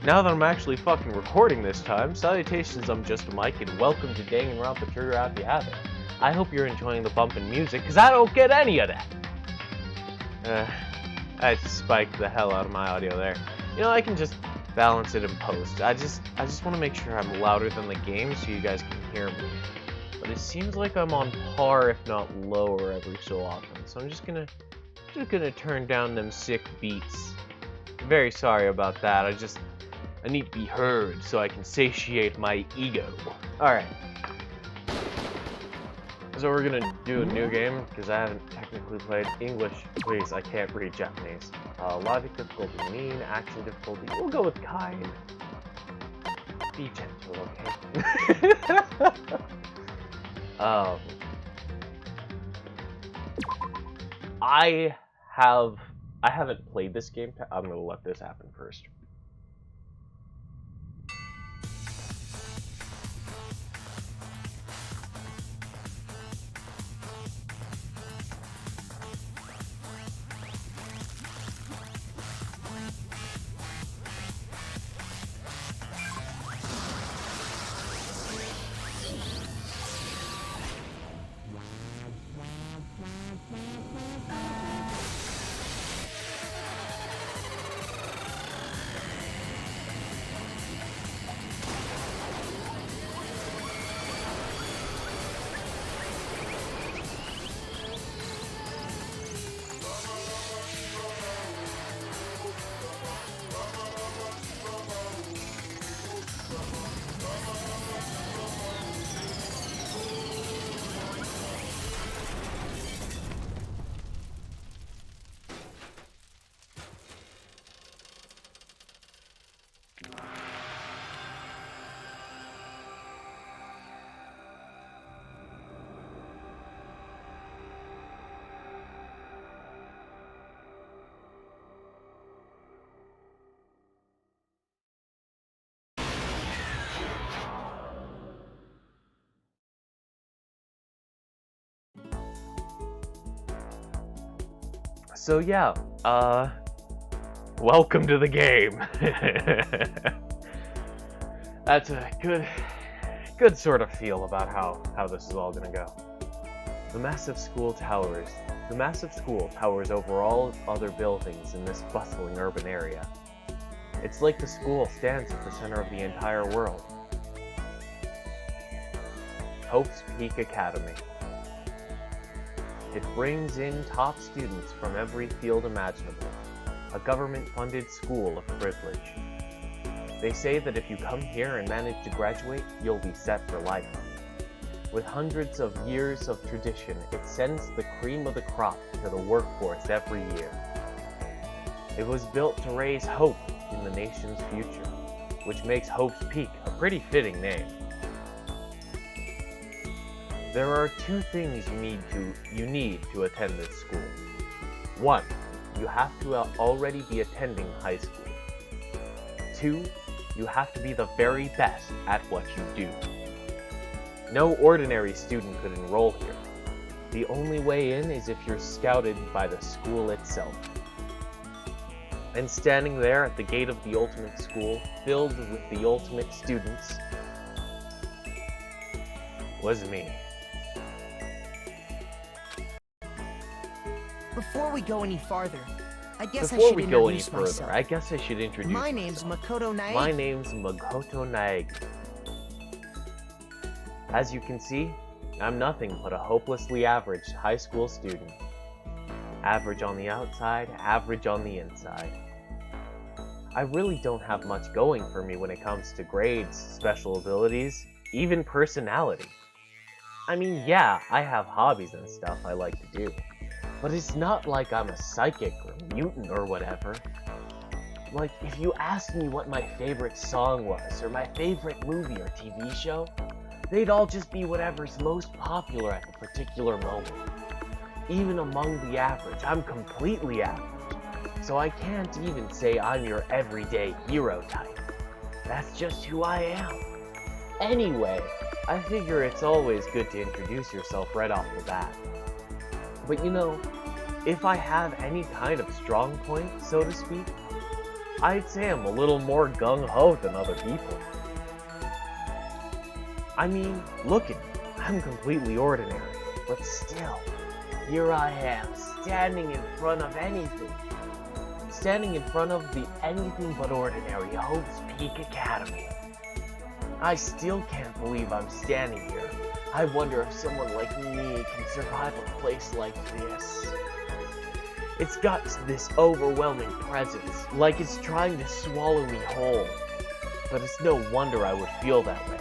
Now that I'm actually fucking recording this time, salutations, I'm just a Mike, and welcome to Dang Around the Trigger Happy Habit. I hope you're enjoying the bumpin' music, because I don't get any of that! I spiked the hell out of my audio there. You know, I can just balance it in post. I just want to make sure I'm louder than the game so you guys can hear me. But it seems like I'm on par, if not lower, every so often. So I'm just gonna turn down them sick beats. I'm very sorry about that. I need to be heard so I can satiate my ego. Alright. So we're gonna do a new game, because I haven't technically played English. Please, I can't read Japanese. Logic difficulty, mean, action difficulty. We'll go with kind. Be gentle, okay? I haven't played this game. I'm gonna let this happen first. So yeah, welcome to the game. That's a good sort of feel about how this is all gonna go. The massive school towers over all other buildings in this bustling urban area. It's like the school stands at the center of the entire world. Hope's Peak Academy. It brings in top students from every field imaginable, a government-funded school of privilege. They say that if you come here and manage to graduate, you'll be set for life. With hundreds of years of tradition, it sends the cream of the crop to the workforce every year. It was built to raise hope in the nation's future, which makes Hope's Peak a pretty fitting name. There are two things you need to attend this school. 1. You have to already be attending high school. 2. You have to be the very best at what you do. No ordinary student could enroll here. The only way in is if you're scouted by the school itself. And standing there at the gate of the ultimate school, filled with the ultimate students, was me. Before we go any farther, I guess Before I should we go any introduce further, myself. I guess I should introduce My name's myself. Makoto Naegi. My name's Makoto Naegi. As you can see, I'm nothing but a hopelessly average high school student. Average on the outside, average on the inside. I really don't have much going for me when it comes to grades, special abilities, even personality. I mean, yeah, I have hobbies and stuff I like to do. But it's not like I'm a psychic or mutant or whatever. Like, if you asked me what my favorite song was, or my favorite movie or TV show, they'd all just be whatever's most popular at the particular moment. Even among the average, I'm completely average. So I can't even say I'm your everyday hero type. That's just who I am. Anyway, I figure it's always good to introduce yourself right off the bat. But you know, if I have any kind of strong point, so to speak, I'd say I'm a little more gung-ho than other people. I mean, look at me. I'm completely ordinary. But still, here I am, standing in front of anything. Standing in front of the anything but ordinary Hope's Peak Academy. I still can't believe I'm standing here. I wonder if someone like me can survive a place like this. It's got this overwhelming presence, like it's trying to swallow me whole. But it's no wonder I would feel that way.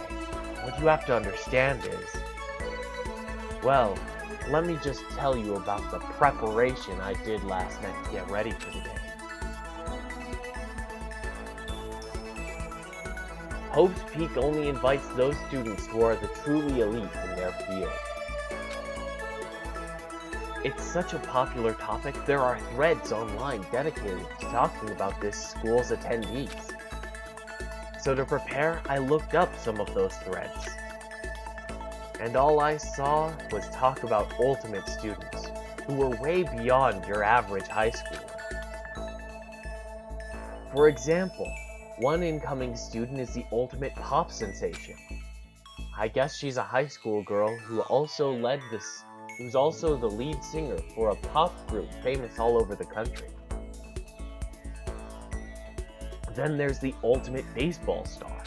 What you have to understand is, well, let me just tell you about the preparation I did last night to get ready for today. Hope's Peak only invites those students who are the truly elite in their field. It's such a popular topic, there are threads online dedicated to talking about this school's attendees. So to prepare, I looked up some of those threads. And all I saw was talk about ultimate students, who were way beyond your average high schooler. For example, one incoming student is the ultimate pop sensation. I guess she's a high school girl who's also the lead singer for a pop group famous all over the country. Then there's the ultimate baseball star.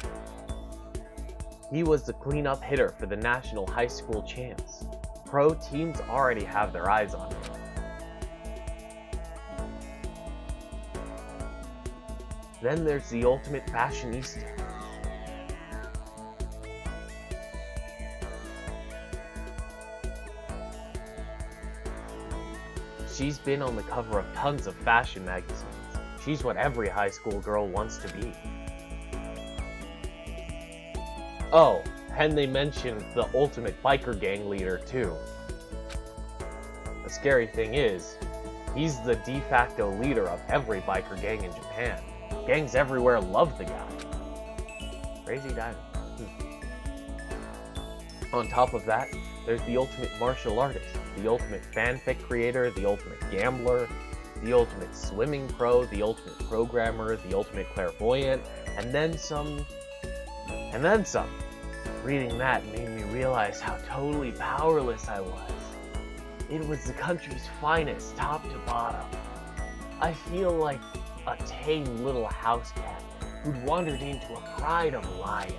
He was the cleanup hitter for the national high school champs. Pro teams already have their eyes on him. Then there's the ultimate fashionista. She's been on the cover of tons of fashion magazines. She's what every high school girl wants to be. Oh, and they mentioned the ultimate biker gang leader too. The scary thing is, he's the de facto leader of every biker gang in Japan. Gangs everywhere love the guy. Crazy diamond. On top of that, there's the ultimate martial artist, the ultimate fanfic creator, the ultimate gambler, the ultimate swimming pro, the ultimate programmer, the ultimate clairvoyant, and then some. And then some. Reading that made me realize how totally powerless I was. It was the country's finest, top to bottom. I feel like a tame little house cat who'd wandered into a pride of lions.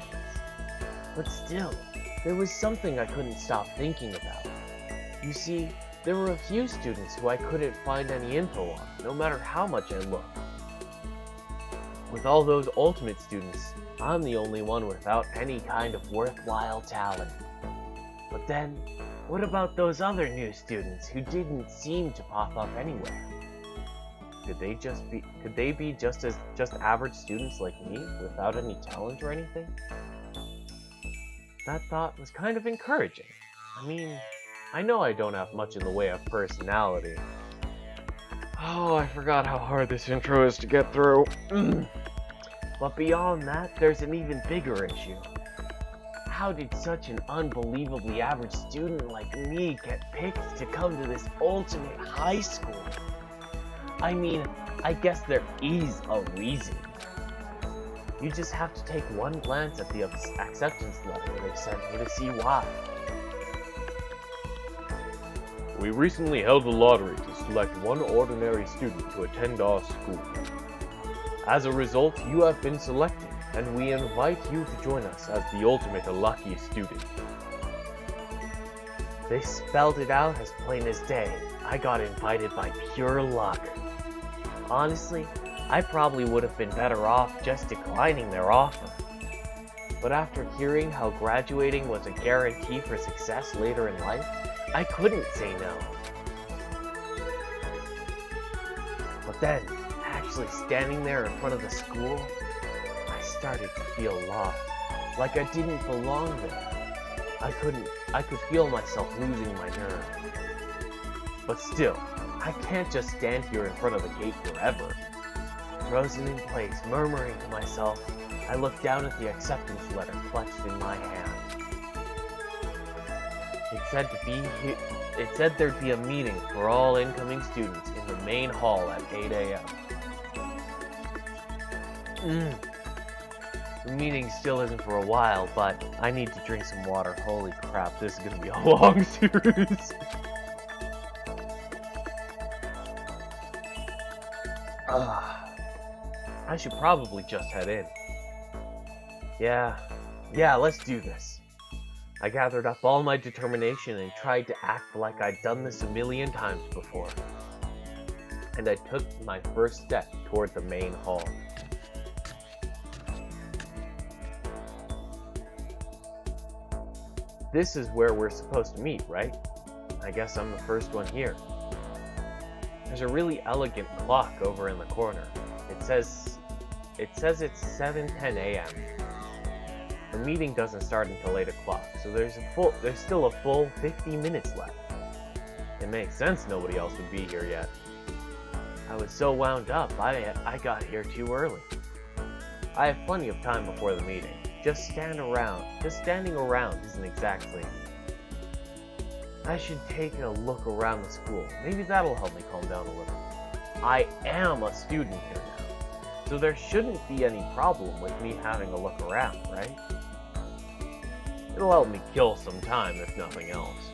But still, there was something I couldn't stop thinking about. You see, there were a few students who I couldn't find any info on, no matter how much I looked. With all those ultimate students, I'm the only one without any kind of worthwhile talent. But then, what about those other new students who didn't seem to pop up anywhere? Could they be just average students like me, without any talent or anything? That thought was kind of encouraging. I mean, I know I don't have much in the way of personality. Oh, I forgot how hard this intro is to get through. But beyond that, there's an even bigger issue. How did such an unbelievably average student like me get picked to come to this ultimate high school? I mean, I guess there is a reason. You just have to take one glance at the acceptance letter they sent me to see why. We recently held a lottery to select one ordinary student to attend our school. As a result, you have been selected, and we invite you to join us as the ultimate lucky student. They spelled it out as plain as day. I got invited by pure luck. Honestly, I probably would have been better off just declining their offer. But after hearing how graduating was a guarantee for success later in life, I couldn't say no. But then, actually standing there in front of the school, I started to feel lost, like I didn't belong there. I could feel myself losing my nerve. But still, I can't just stand here in front of the gate forever. Frozen in place, murmuring to myself, I looked down at the acceptance letter clutched in my hand. It said there'd be a meeting for all incoming students in the main hall at 8 a.m. The meeting still isn't for a while, but I need to drink some water. Holy crap, this is gonna be a long series. I should probably just head in. Yeah, let's do this. I gathered up all my determination and tried to act like I'd done this a million times before. And I took my first step toward the main hall. This is where we're supposed to meet, right? I guess I'm the first one here. There's a really elegant clock over in the corner. It says it's 7:10 a.m. The meeting doesn't start until 8 o'clock, so there's still a full 50 minutes left. It makes sense nobody else would be here yet. I was so wound up, I got here too early. I have plenty of time before the meeting. Just standing around isn't exactly. I should take a look around the school. Maybe that'll help me calm down a little. I am a student here now, so there shouldn't be any problem with me having a look around, right? It'll help me kill some time, if nothing else.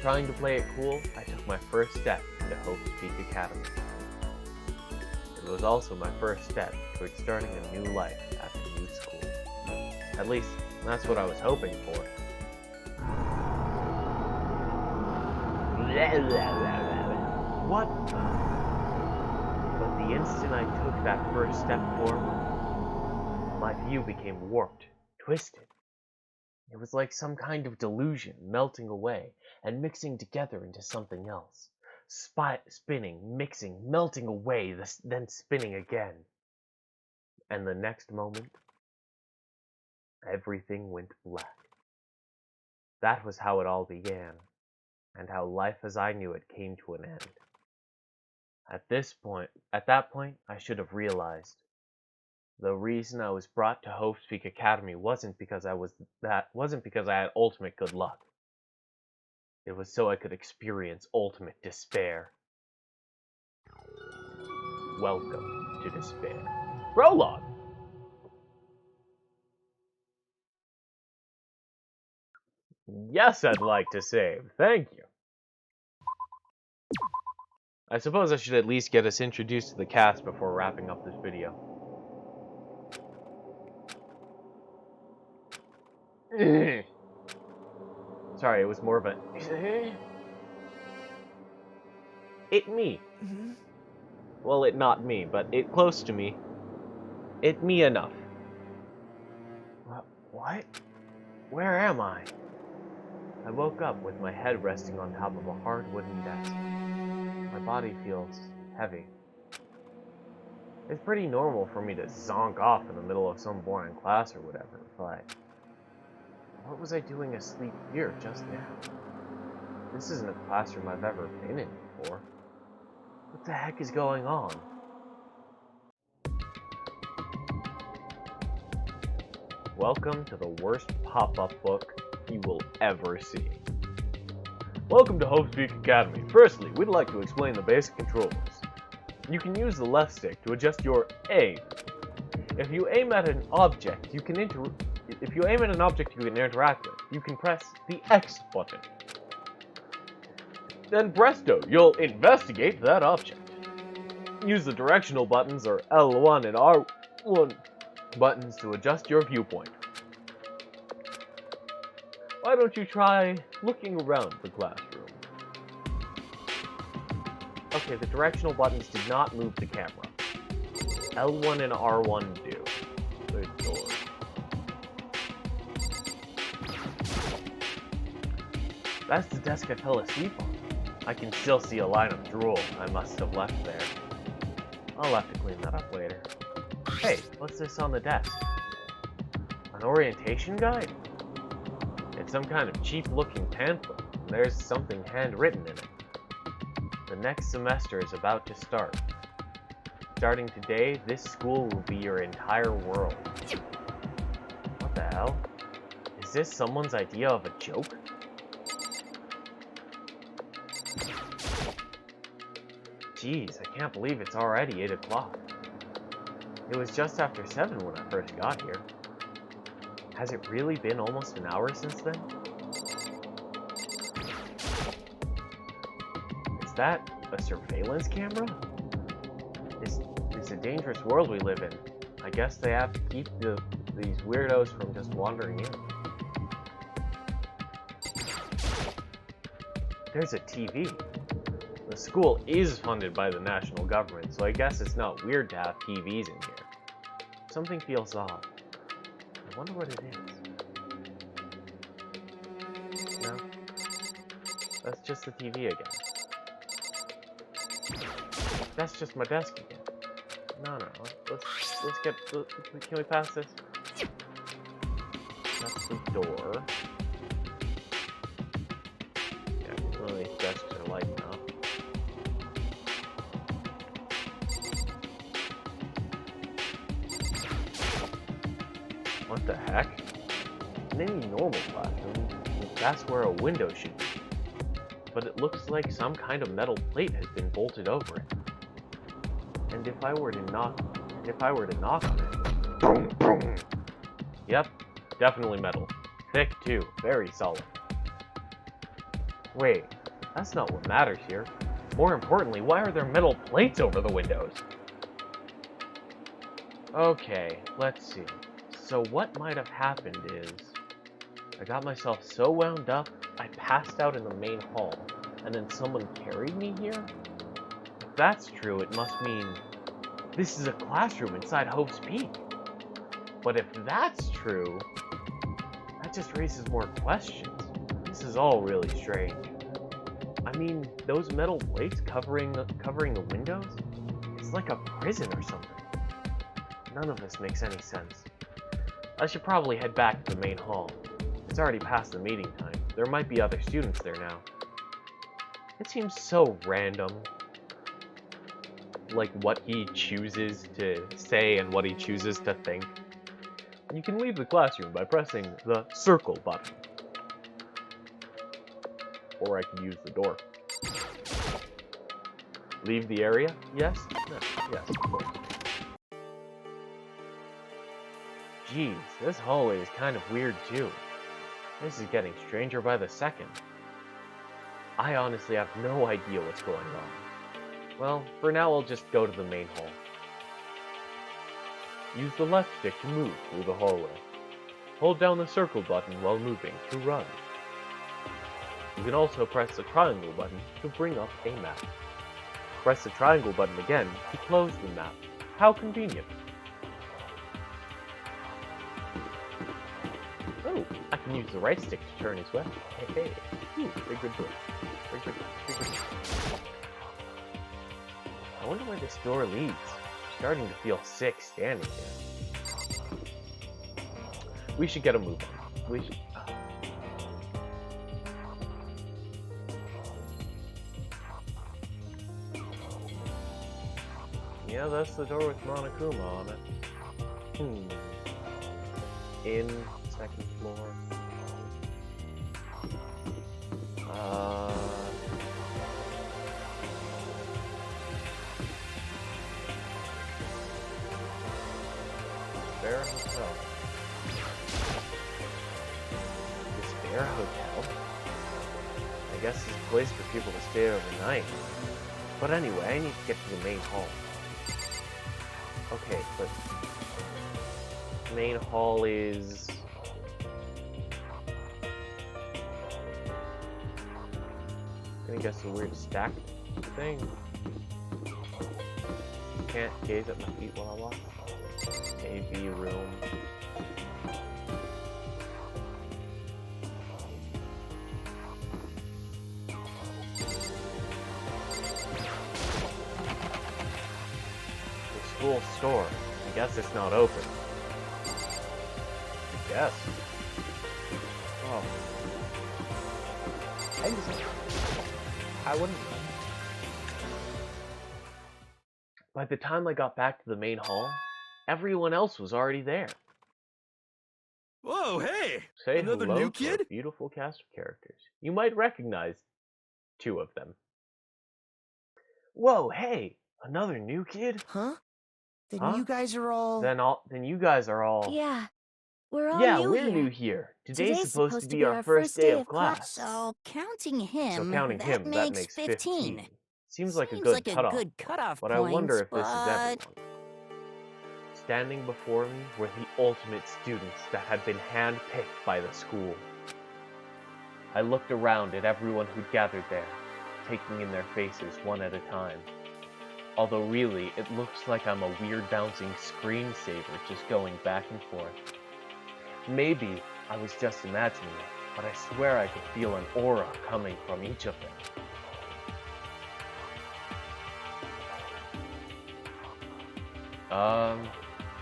Trying to play it cool, I took my first step into Hope Peak Academy. It was also my first step towards starting a new life at the new school. At least, that's what I was hoping for. What? But the instant I took that first step forward, my view became warped, twisted. It was like some kind of delusion melting away and mixing together into something else. Spinning, mixing, melting away, then spinning again. And the next moment, everything went black. That was how it all began, and how life as I knew it came to an end. At that point, I should have realized. The reason I was brought to Hope's Peak Academy wasn't because I had ultimate good luck. It was so I could experience ultimate despair. Welcome to despair. Prologue! Yes, I'd like to save. Thank you. I suppose I should at least get us introduced to the cast before wrapping up this video. Sorry, it was more of a... It me. Well, it not me, but it close to me. It me enough. What? Where am I? I woke up with my head resting on top of a hard wooden desk. My body feels heavy. It's pretty normal for me to zonk off in the middle of some boring class or whatever, but... what was I doing asleep here just now? This isn't a classroom I've ever been in before. What the heck is going on? Welcome to the worst pop-up book you will ever see. Welcome to Hope's Peak Academy. Firstly, we'd like to explain the basic controls. You can use the left stick to adjust your aim. If you aim at an object you can interact with, you can press the X button. Then presto, you'll investigate that object. Use the directional buttons or L1 and R1 buttons to adjust your viewpoint. Why don't you try looking around the classroom? Okay, the directional buttons did not move the camera. L1 and R1 do. Good lord. That's the desk I fell asleep on. I can still see a line of drool I must have left there. I'll have to clean that up later. Hey, what's this on the desk? An orientation guide? It's some kind of cheap-looking pamphlet, and there's something handwritten in it. The next semester is about to start. Starting today, this school will be your entire world. What the hell? Is this someone's idea of a joke? Jeez, I can't believe it's already 8 o'clock. It was just after 7 when I first got here. Has it really been almost an hour since then? Is that a surveillance camera? It's a dangerous world we live in. I guess they have to keep these weirdos from just wandering in. There's a TV. The school is funded by the national government, so I guess it's not weird to have TVs in here. Something feels off. I wonder what it is. No? That's just the TV again. That's just my desk again. No. Let's get. Can we pass this? That's the door. Yeah, none of these desks are light enough. What the heck? In any normal classroom, that's where a window should be. But it looks like some kind of metal plate has been bolted over it. And if I were to knock on it, boom, boom. Yep, definitely metal. Thick too, very solid. Wait, that's not what matters here. More importantly, why are there metal plates over the windows? Okay, let's see. So what might have happened is, I got myself so wound up, I passed out in the main hall, and then someone carried me here? If that's true, it must mean this is a classroom inside Hope's Peak. But if that's true, that just raises more questions. This is all really strange. I mean, those metal plates covering the windows? It's like a prison or something. None of this makes any sense. I should probably head back to the main hall. It's already past the meeting time. There might be other students there now. It seems so random. Like what he chooses to say and what he chooses to think. You can leave the classroom by pressing the circle button. Or I can use the door. Leave the area? Yes? No. Yes, of course. Geez, this hallway is kind of weird too. This is getting stranger by the second. I honestly have no idea what's going on. Well, for now I'll just go to the main hall. Use the left stick to move through the hallway. Hold down the circle button while moving to run. You can also press the triangle button to bring up a map. Press the triangle button again to close the map. How convenient. Oh, I can use the right stick to turn as well. Hey. Ooh, very good door. Very good. I wonder where this door leads. I'm starting to feel sick standing here. We should get a move on. We should... Yeah, that's the door with Monokuma on it. In second floor. Despair Hotel. Despair Hotel? I guess it's a place for people to stay overnight. But anyway, I need to get to the main hall. Okay, but main hall is... I'm gonna guess a weird stacked thing. Can't gaze at my feet while I walk. AV room. The school store. I guess it's not open. I guess. Oh. I wouldn't. By the time I got back to the main hall, everyone else was already there. Whoa, hey! Say Another hello new to kid? a beautiful cast of characters. You might recognize 2 of them. Whoa, hey! Another new kid? Huh? Then Huh? you guys are all... Then you guys are all... Yeah, we're all Yeah, new we're here. new here. Today's Today's supposed to be our first day of class. So counting him, So counting him, that makes 15. Seems like a good cutoff. cutoff But I wonder if this is but... everyone. Standing before me were the ultimate students that had been handpicked by the school. I looked around at everyone who'd gathered there, taking in their faces one at a time. Although really, it looks like I'm a weird bouncing screensaver just going back and forth. Maybe I was just imagining it, but I swear I could feel an aura coming from each of them.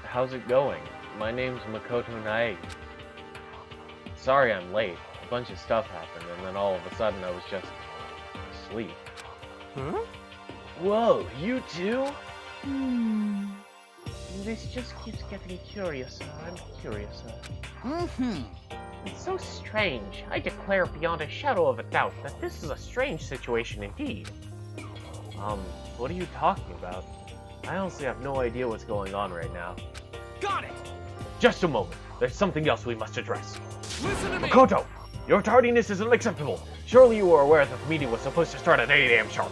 How's it going? My name's Makoto Naegi. Sorry I'm late. A bunch of stuff happened, and then all of a sudden I was just asleep. Huh? Whoa, you too? This just keeps getting curiouser and curiouser. It's so strange. I declare beyond a shadow of a doubt that this is a strange situation indeed. What are you talking about? I honestly have no idea what's going on right now. Got it! Just a moment. There's something else we must address. Listen to me! Makoto! Your tardiness is unacceptable. Surely you are aware that the meeting was supposed to start at 8 a.m. sharp.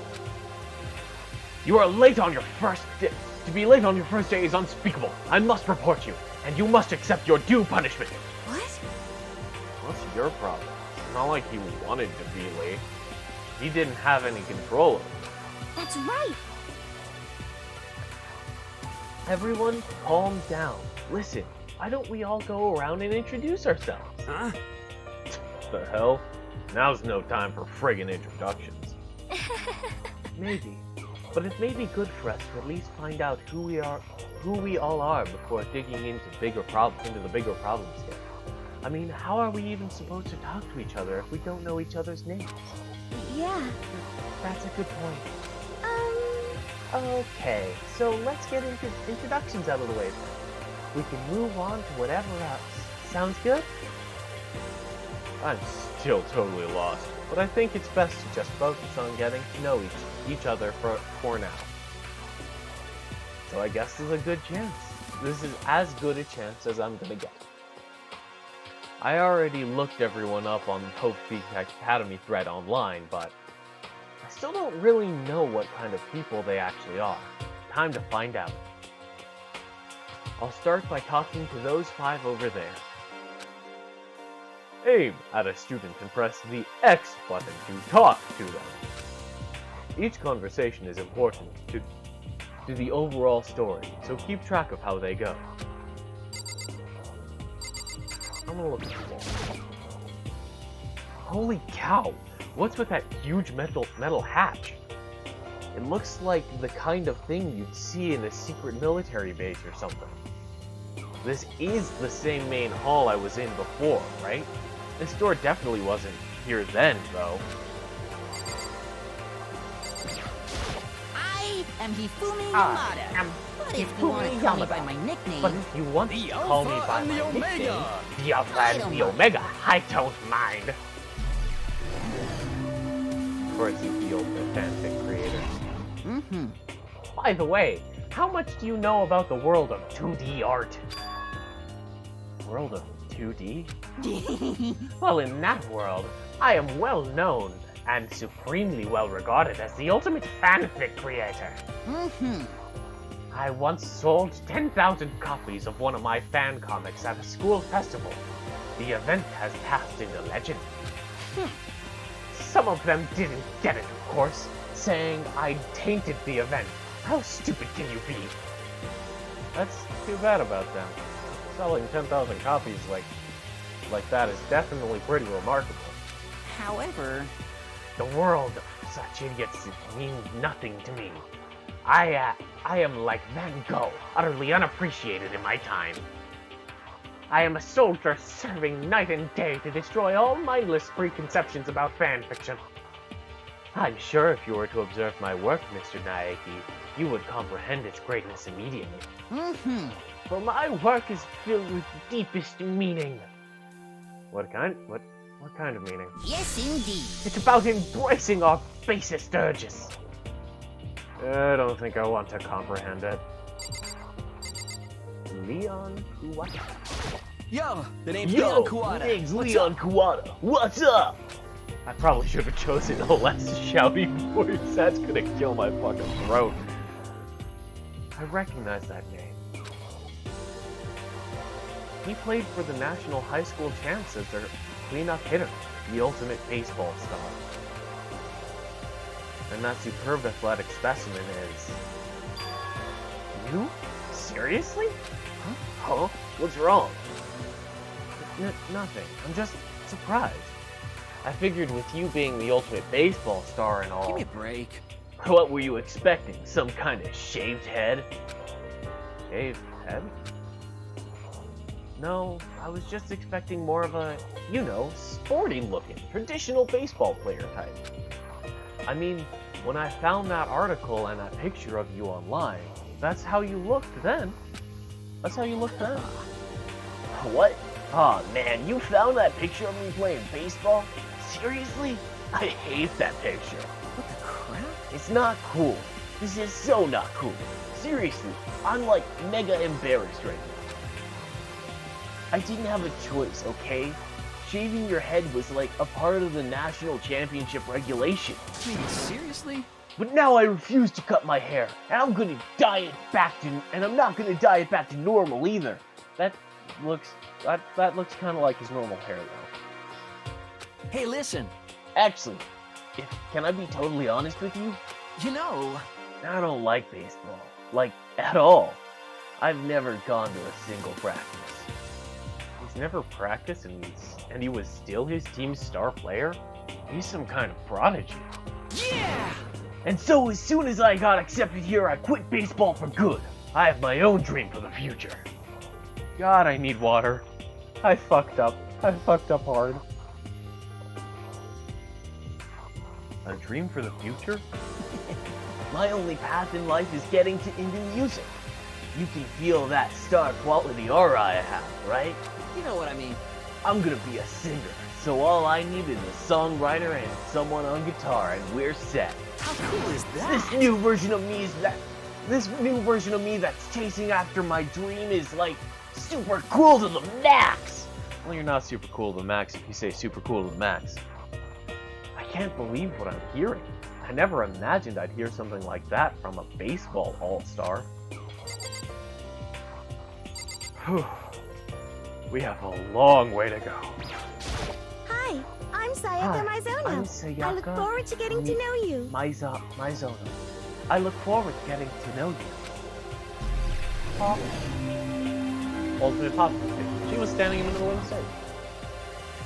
You are late on your first day. To be late on your first day is unspeakable. I must report you, and you must accept your due punishment. What? What's your problem? It's not like he wanted to be late. He didn't have any control of it. That's right! Everyone, calm down. Listen, why don't we all go around and introduce ourselves? Huh? The hell? Now's no time for friggin' introductions. Maybe. But it may be good for us to at least find out who we all are before digging into the bigger problems here. I mean, how are we even supposed to talk to each other if we don't know each other's names? Yeah. That's a good point. Okay, so let's get into introductions out of the way then. We can move on to whatever else. Sounds good? I'm still totally lost, but I think it's best to just focus on getting to know each other for now. So I guess this is a good chance. This is as good a chance as I'm gonna get. I already looked everyone up on the Fanfic Academy thread online, but I still don't really know what kind of people they actually are. Time to find out. I'll start by talking to those 5 over there. Aim at a student and press the X button to talk to them. Each conversation is important to the overall story, so keep track of how they go. I'm gonna look at the wall. Holy cow! What's with that huge metal hatch? It looks like the kind of thing you'd see in a secret military base or something. This is the same main hall I was in before, right? This door definitely wasn't here then, though. I am Hifumi I Yamada. am But if you want to call me by Yamada. my nickname, But if you want The to call me Alpha by and my the nickname, Omega! the Alpha I and don't the mind. Omega. I don't mind. of course, he's the ultimate fanfic creator. By the way, how much do you know about the world of 2D art? World of 2D? Well, in that world, I am well known and supremely well regarded as the ultimate fanfic creator. I once sold 10,000 copies of one of my fan comics at a school festival. The event has passed into legend. Some of them didn't get it, of course, saying I tainted the event. How stupid can you be? That's too bad about them. Selling 10,000 copies like that is definitely pretty remarkable. however, The world of such idiots means nothing to me. I am like Van Gogh, utterly unappreciated in my time. I am a soldier serving night and day to destroy all mindless preconceptions about fanfiction. I'm sure if you were to observe my work, Mr. Naegi, you would comprehend its greatness immediately. For my work is filled with deepest meaning. What kind of meaning? yes indeed. It's about embracing our basest urges. I don't think I want to comprehend it. Leon Kuwata. Yo, the name's Yo, Leon Kuwata. name's What's Leon up? Kuwata. What's up? I probably should have chosen a less shouty voice. That's gonna kill my fucking throat. I recognize that name. He played for the National High School Champs as their cleanup hitter, the ultimate baseball star. And that superb athletic specimen is... You? Seriously? Huh? What's wrong? Nothing. I'm just surprised. I figured with you being the ultimate baseball star and all... Give me a break. What were you expecting? Some kind of shaved head? Shaved head? No, I was just expecting more of a, you know, sporty-looking, traditional baseball player type. I mean, when I found that article and that picture of you online, that's how you looked then. That's how you looked then. What? Aw, man, you found that picture of me playing baseball? Seriously? I hate that picture. What the crap? It's not cool. This is so not cool. Seriously, I'm like mega embarrassed right now. I didn't have a choice, okay? Shaving your head was like a part of the national championship regulation. I mean, seriously? But now I refuse to cut my hair, and I'm gonna dye it back to, and I'm not gonna dye it back to normal either. That looks kind of like his normal hair though. Hey, listen. Actually, can I be totally honest with you? You know... I don't like baseball, like at all. I've never gone to a single practice. He's never practiced, and he was still his team's star player? He's some kind of prodigy. Yeah! And so as soon as I got accepted here, I quit baseball for good. I have my own dream for the future. God, I need water. I fucked up. I fucked up hard. A dream for the future? My only path in life is getting into music. You can feel that star quality aura I have, right? You know what I mean. I'm gonna be a singer, so all I need is a songwriter and someone on guitar, and we're set. How cool is that? This new version of me that's chasing after my dream is like super cool to the max. Well, you're not super cool to the max if you say super cool to the max. I can't believe what I'm hearing. I never imagined I'd hear something like that from a baseball all-star. Whew. We have a long way to go. Hi, I'm Sayaka Hi, Mizono. I'm Sayaka I look forward to getting to know you. Mizono. I look forward to getting to know you. Pop. Ultimate Pop. She was standing in the middle of the stage.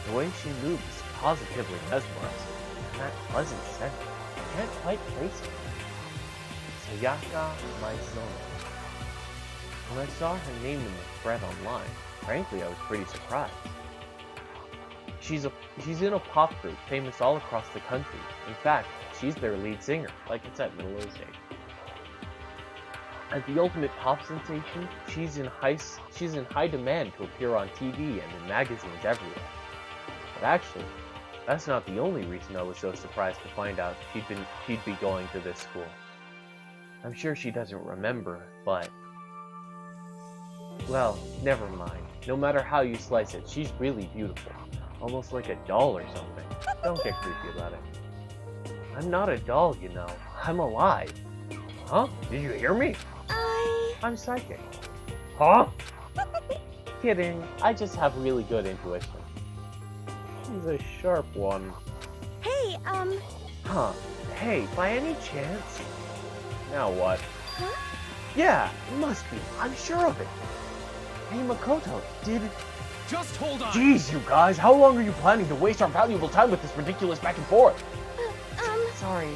The way she moves is positively mesmerizing. And that pleasant scent, I can't quite place it. Sayaka Mizono. When I saw her name in the thread online, frankly, I was pretty surprised. She's in a pop group famous all across the country. In fact, she's their lead singer, like it's at middle of the stage. As the ultimate pop sensation, she's in high demand to appear on TV and in magazines everywhere. But actually, that's not the only reason I was so surprised to find out she'd be going to this school. I'm sure she doesn't remember, but... well, never mind. No matter how you slice it, she's really beautiful. Almost like a doll or something. Don't get creepy about it. I'm not a doll, you know. I'm alive. Huh? Did you hear me? I'm psychic. Huh? Kidding. I just have really good intuition. She's a sharp one. Hey, Huh. Hey, by any chance? Now what? Huh? Yeah, it must be. I'm sure of it. Hey, Makoto, Just hold on. Jeez, you guys, how long are you planning to waste our valuable time with this ridiculous back and forth? Sorry,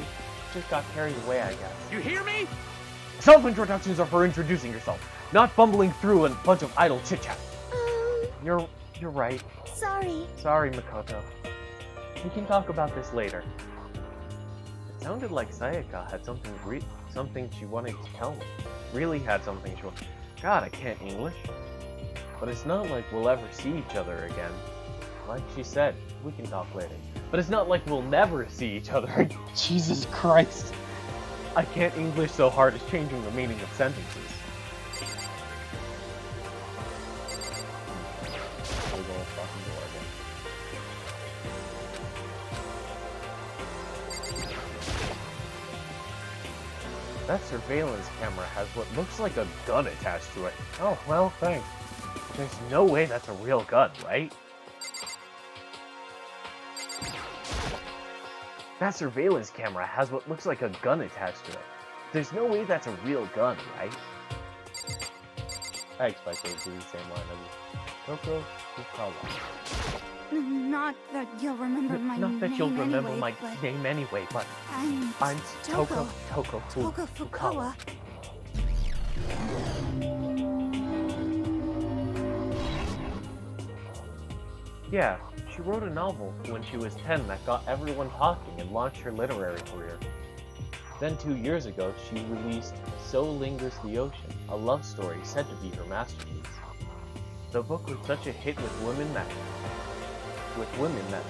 just got carried away, I guess. You hear me? Self-introductions are for introducing yourself, not bumbling through a bunch of idle chit-chat. You're right. Sorry. Sorry, Makoto. We can talk about this later. It sounded like Sayaka had something she wanted to tell me. Really had something she wanted. God, I can't English. But it's not like we'll ever see each other again. Like she said, we can talk later. But it's not like we'll never see each other again. Jesus Christ. I can't English so hard it's changing the meaning of sentences. That surveillance camera has what looks like a gun attached to it. Oh, well, thanks. There's no way that's a real gun, right? That surveillance camera has what looks like a gun attached to it. There's no way that's a real gun, right? I expect it to be the same line as Toko Fukawa. Not that you'll remember my Not name that you'll remember anyway, my but name anyway, but I'm Toko Toko Fukawa. Yeah, she wrote a novel when she was 10 that got everyone talking and launched her literary career. Then 2 years ago, she released So Lingers the Ocean, a love story said to be her masterpiece. The book was such a hit with women that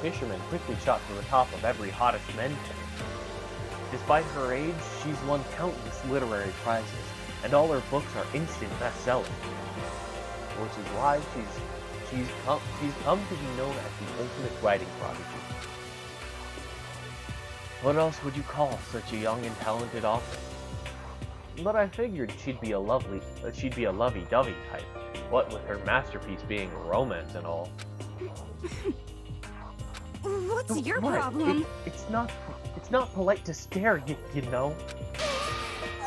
fishermen quickly shot to the top of every hottest men page. Despite her age, she's won countless literary prizes, and all her books are instant bestsellers. Which is why she's come to be known as the ultimate writing prodigy. What else would you call such a young and talented author? But I figured she'd be a lovey-dovey type. What with her masterpiece being romance and all. What's your What? problem? It's not polite to stare, you know.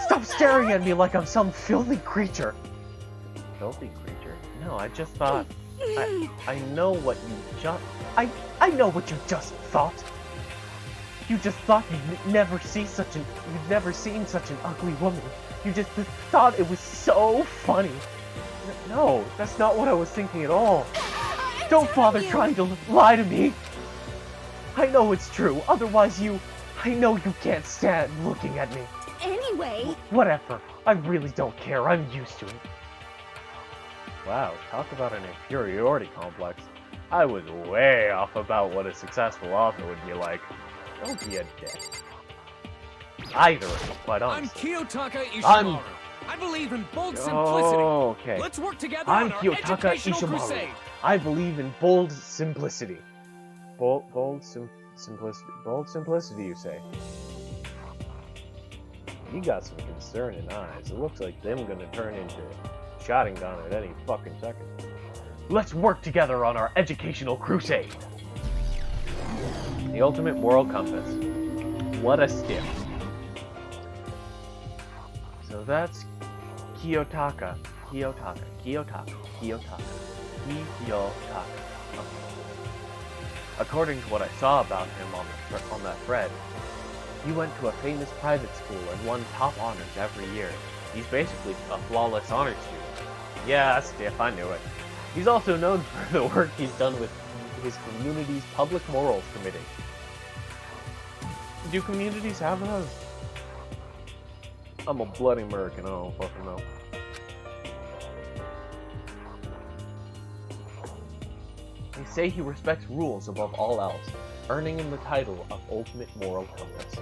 Stop staring at me like I'm some filthy creature. Filthy creature? No, I just thought. I know what you just. I know what you just thought. You just thought you'd never seen such an ugly woman. You just thought it was so funny. No, that's not what I was thinking at all. Don't bother trying to lie to me. I know it's true. Otherwise, I know you can't stand looking at me. Anyway, Whatever. I really don't care. I'm used to it. Wow, talk about an inferiority complex. I was way off about what a successful author would be like. Don't be a dick. Either, quite I'm honestly. Kiyotaka Ishimaru. I believe in bold simplicity. Oh, okay. Let's work together I'm on our Kiyotaka educational Ishimaru. crusade. I believe in bold simplicity. Bold simplicity, you say? You got some concerning eyes. It looks like them gonna turn into Sharingan at any fucking second. Let's work together on our educational crusade. The ultimate moral compass. What a stiff. So that's Kiyotaka. According to what I saw about him on that thread, he went to a famous private school and won top honors every year. He's basically a flawless honors student. Yeah, stiff, I knew it. He's also known for the work he's done with his community's public morals committee. Do communities have those? I'm a bloody American, I don't fucking know. They say he respects rules above all else, earning him the title of Ultimate Moral Compass.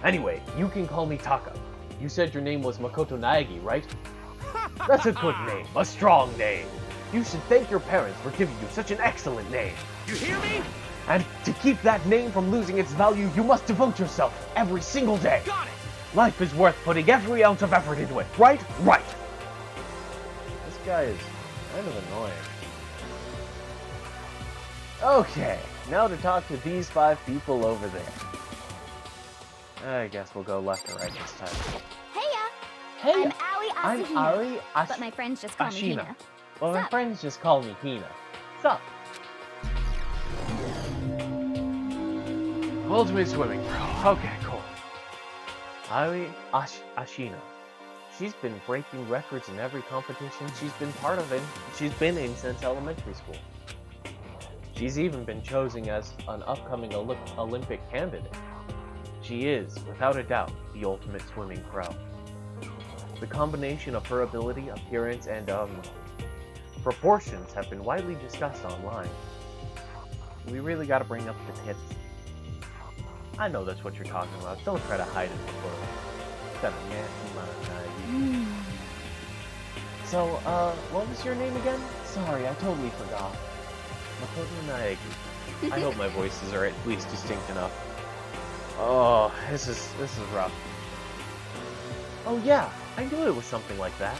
Anyway, you can call me Taka. You said your name was Makoto Naegi, right? That's a good name, a strong name. You should thank your parents for giving you such an excellent name. You hear me? And to keep that name from losing its value, you must devote yourself every single day. Got it. Life is worth putting every ounce of effort into it, right? Right. This guy is kind of annoying. Okay, now to talk to these 5 people over there. I guess we'll go left and right this time. heya! Hey, I'm Ari I'm Asahina, Ari but my friends just call me Ashina. Hina. Well, my Sup? friends just call me Hina. Sup? Ultimate swimming pro. Okay, cool. Ari Ashina. She's been breaking records in every competition she's been part of, and she's been in since elementary school. She's even been chosen as an upcoming Olympic candidate. She is, without a doubt, the ultimate swimming pro. The combination of her ability, appearance, and, proportions have been widely discussed online. We really gotta bring up the tits. I know that's what you're talking about. Don't try to hide it before. So, what was your name again? Sorry, I totally forgot. Makoto Naegi. I hope my voices are at least distinct enough. Oh, this is rough. Oh yeah, I knew it was something like that.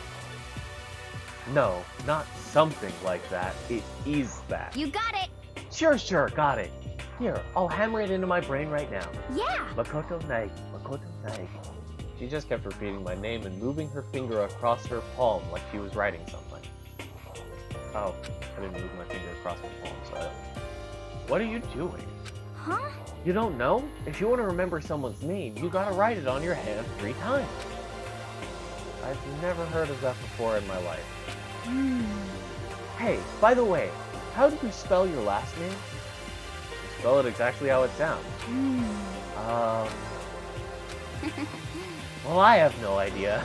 No, not something like that. It is that. You got it. Sure, got it. Here, I'll hammer it into my brain right now. Yeah. Makoto Naegi, Makoto Naegi. She just kept repeating my name and moving her finger across her palm like she was writing something. Oh, I didn't move my finger across my palm, so I don't... What are you doing? Huh? You don't know? If you want to remember someone's name, you gotta write it on your hand 3 times. I've never heard of that before in my life. Hey, by the way, how do you spell your last name? You spell it exactly how it sounds. Well, I have no idea.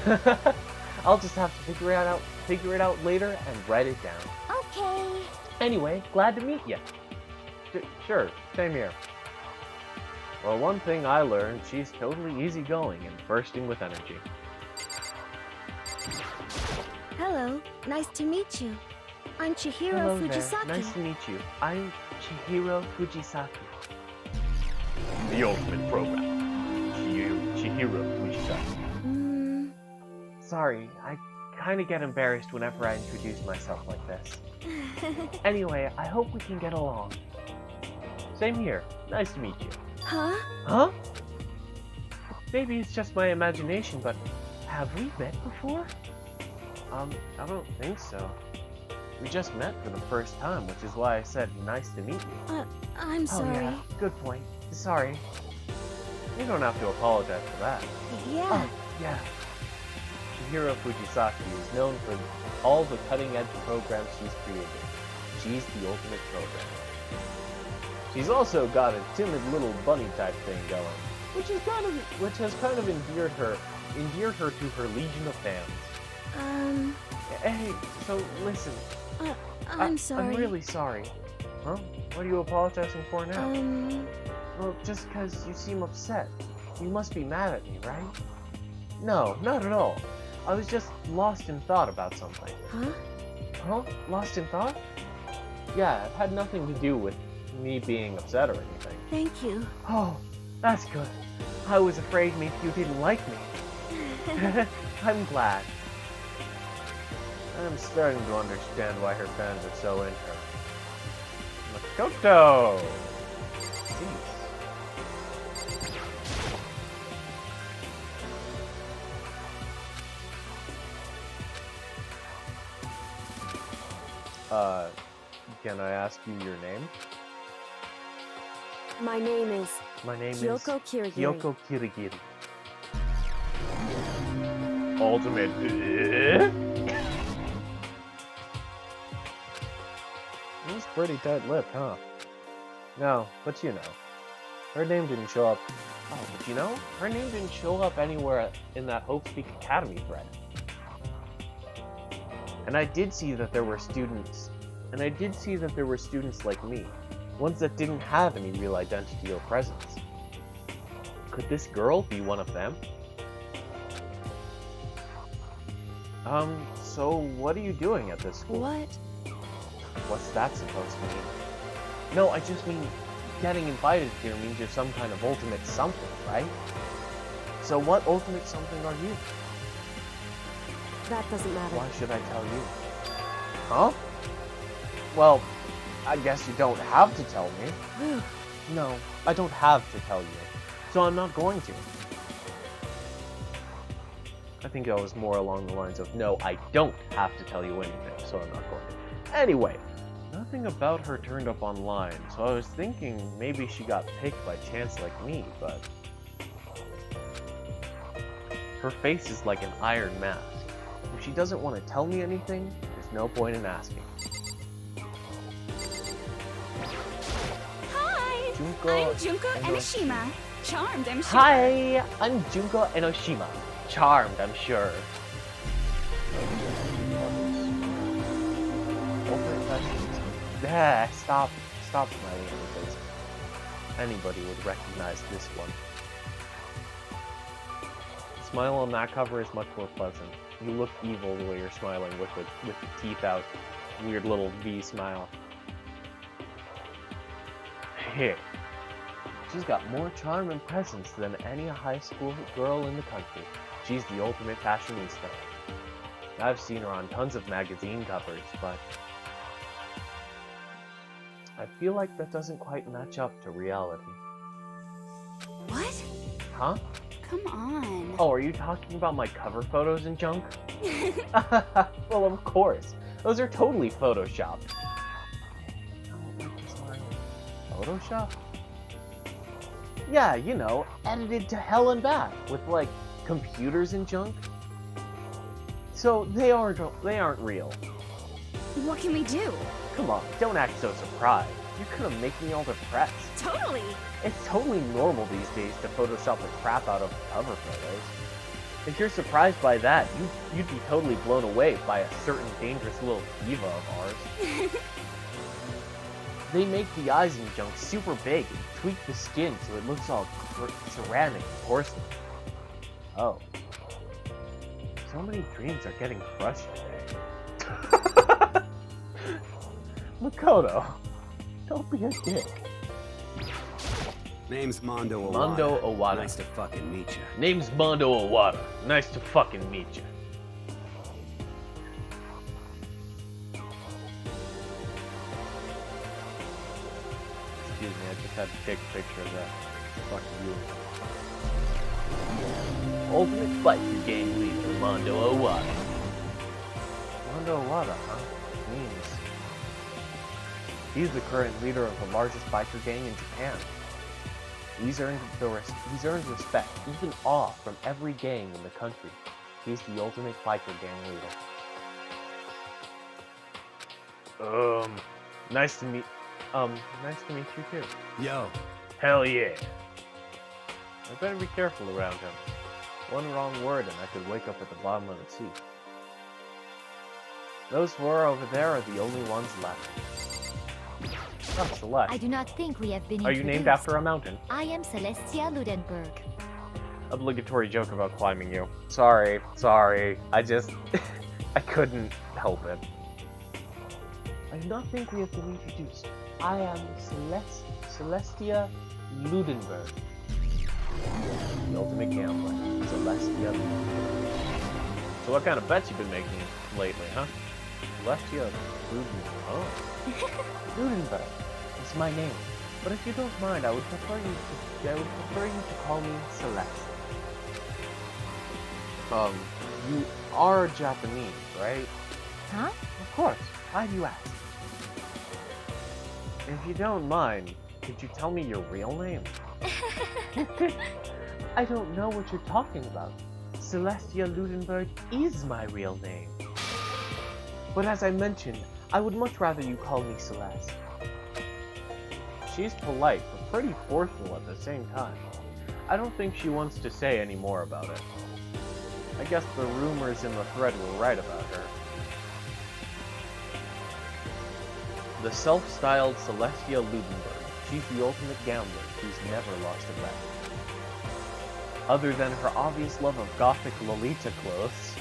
I'll just have to figure it out later and write it down. Okay. Anyway, glad to meet you. Sure, same here. Well, one thing I learned, she's totally easygoing and bursting with energy. Hello. Nice to meet you. I'm Chihiro Hello Fujisaki. there. Nice to meet you. I'm Chihiro Fujisaki. The ultimate program. Chihiro Fujisaki. Sorry, I kinda get embarrassed whenever I introduce myself like this. Anyway, I hope we can get along. Same here. Nice to meet you. Huh? Huh? Maybe it's just my imagination, but have we met before? I don't think so. We just met for the first time, which is why I said nice to meet you. I'm sorry. Oh yeah, good point. Sorry. You don't have to apologize for that. Yeah. Oh, yeah. Chihiro Fujisaki is known for all the cutting-edge programs she's created. She's the ultimate programmer. She's also got a timid little bunny type thing going, which has kind of endeared her to her legion of fans. Hey, so listen. I'm sorry. I'm really sorry. Huh? What are you apologizing for now? Well, just because you seem upset. You must be mad at me, right? No, not at all. I was just lost in thought about something. Huh? Huh? Lost in thought? Yeah, it had nothing to do with me being upset or anything. Thank you. Oh, that's good. I was afraid maybe you didn't like me. I'm glad. I'm starting to understand why her fans are so into her. Makoto! Jeez. Can I ask you your name? My name is Kyoko Kirigiri. Kyoko Kirigiri. Ultimate. He's pretty tight-lipped, huh? No, but you know. Her name didn't show up. Oh, but you know, her name didn't show up anywhere in that Hope Speak Academy thread. And I did see that there were students like me, ones that didn't have any real identity or presence. Could this girl be one of them? So what are you doing at this school? What? What's that supposed to mean? No, I just mean getting invited here means you're some kind of ultimate something, right? So what ultimate something are you? That doesn't matter. Why should I tell you? Huh? Well, I guess you don't have to tell me. No, I don't have to tell you. So I'm not going to. I think I was more along the lines of, no, I don't have to tell you anything, so I'm not going to. Anyway, nothing about her turned up online, so I was thinking maybe she got picked by chance like me, but... Her face is like an iron mask. If she doesn't want to tell me anything, there's no point in asking. Hi. I'm Junko Enoshima. Charmed, I'm sure. Hi, I'm Junko Enoshima. Charmed, I'm sure. Open Fashionista. Yeah, stop smiling at me, please. Anybody would recognize this one. The smile on that cover is much more pleasant. You look evil the way you're smiling with the teeth out. Weird little V smile. Here. She's got more charm and presence than any high school girl in the country. She's the ultimate fashionista. I've seen her on tons of magazine covers, but I feel like that doesn't quite match up to reality. What? Huh? Come on. Oh, are you talking about my cover photos and junk? Well, of course. Those are totally photoshopped. Photoshop? Yeah, you know, edited to hell and back with like computers and junk. So they aren't real. What can we do? Come on, don't act so surprised. You're gonna make me all depressed. Totally. It's totally normal these days to Photoshop the crap out of cover photos. If you're surprised by that, you'd be totally blown away by a certain dangerous little diva of ours. They make the eyes and junk super big and tweak the skin so it looks all ceramic and porcelain. Oh. So many dreams are getting crushed today. Makoto, don't be a dick. Name's Mondo Owada. Mondo Owada. Nice to fucking meet you. Name's Mondo Owada. Nice to fucking meet you. Excuse me, I just had to take a picture of that. Fuck you. Ultimate Biker Gang leader, Mondo Owada. Mondo Owada, huh? Means he's the current leader of the largest biker gang in Japan. He's earned respect, even awe from every gang in the country. He's the ultimate biker gang leader. Nice to meet you too. Yo. Hell yeah. I better be careful around him. One wrong word and I could wake up at the bottom of the sea. Those four over there are the only ones left. Oh, Celeste. I do not think we have been Are you named after a mountain? I am Celestia Ludenberg. Obligatory joke about climbing you. Sorry. I just... I couldn't help it. I do not think we have been introduced. I am Celestia Ludenberg. The ultimate gambler. Celestia Ludenberg. So what kind of bets you been making lately, huh? Celestia Ludenberg. Oh. Ludenberg. It's my name. But if you don't mind, I would prefer you to call me Celeste. You are Japanese, right? Huh? Of course. Why do you ask? If you don't mind, could you tell me your real name? I don't know what you're talking about. Celestia Ludenberg is my real name. But as I mentioned, I would much rather you call me Celeste. She's polite, but pretty forceful at the same time. I don't think she wants to say any more about it. I guess the rumors in the thread were right about her. The self-styled Celestia Ludenberg. She's the ultimate gambler who's never lost a bet. Other than her obvious love of gothic Lolita clothes.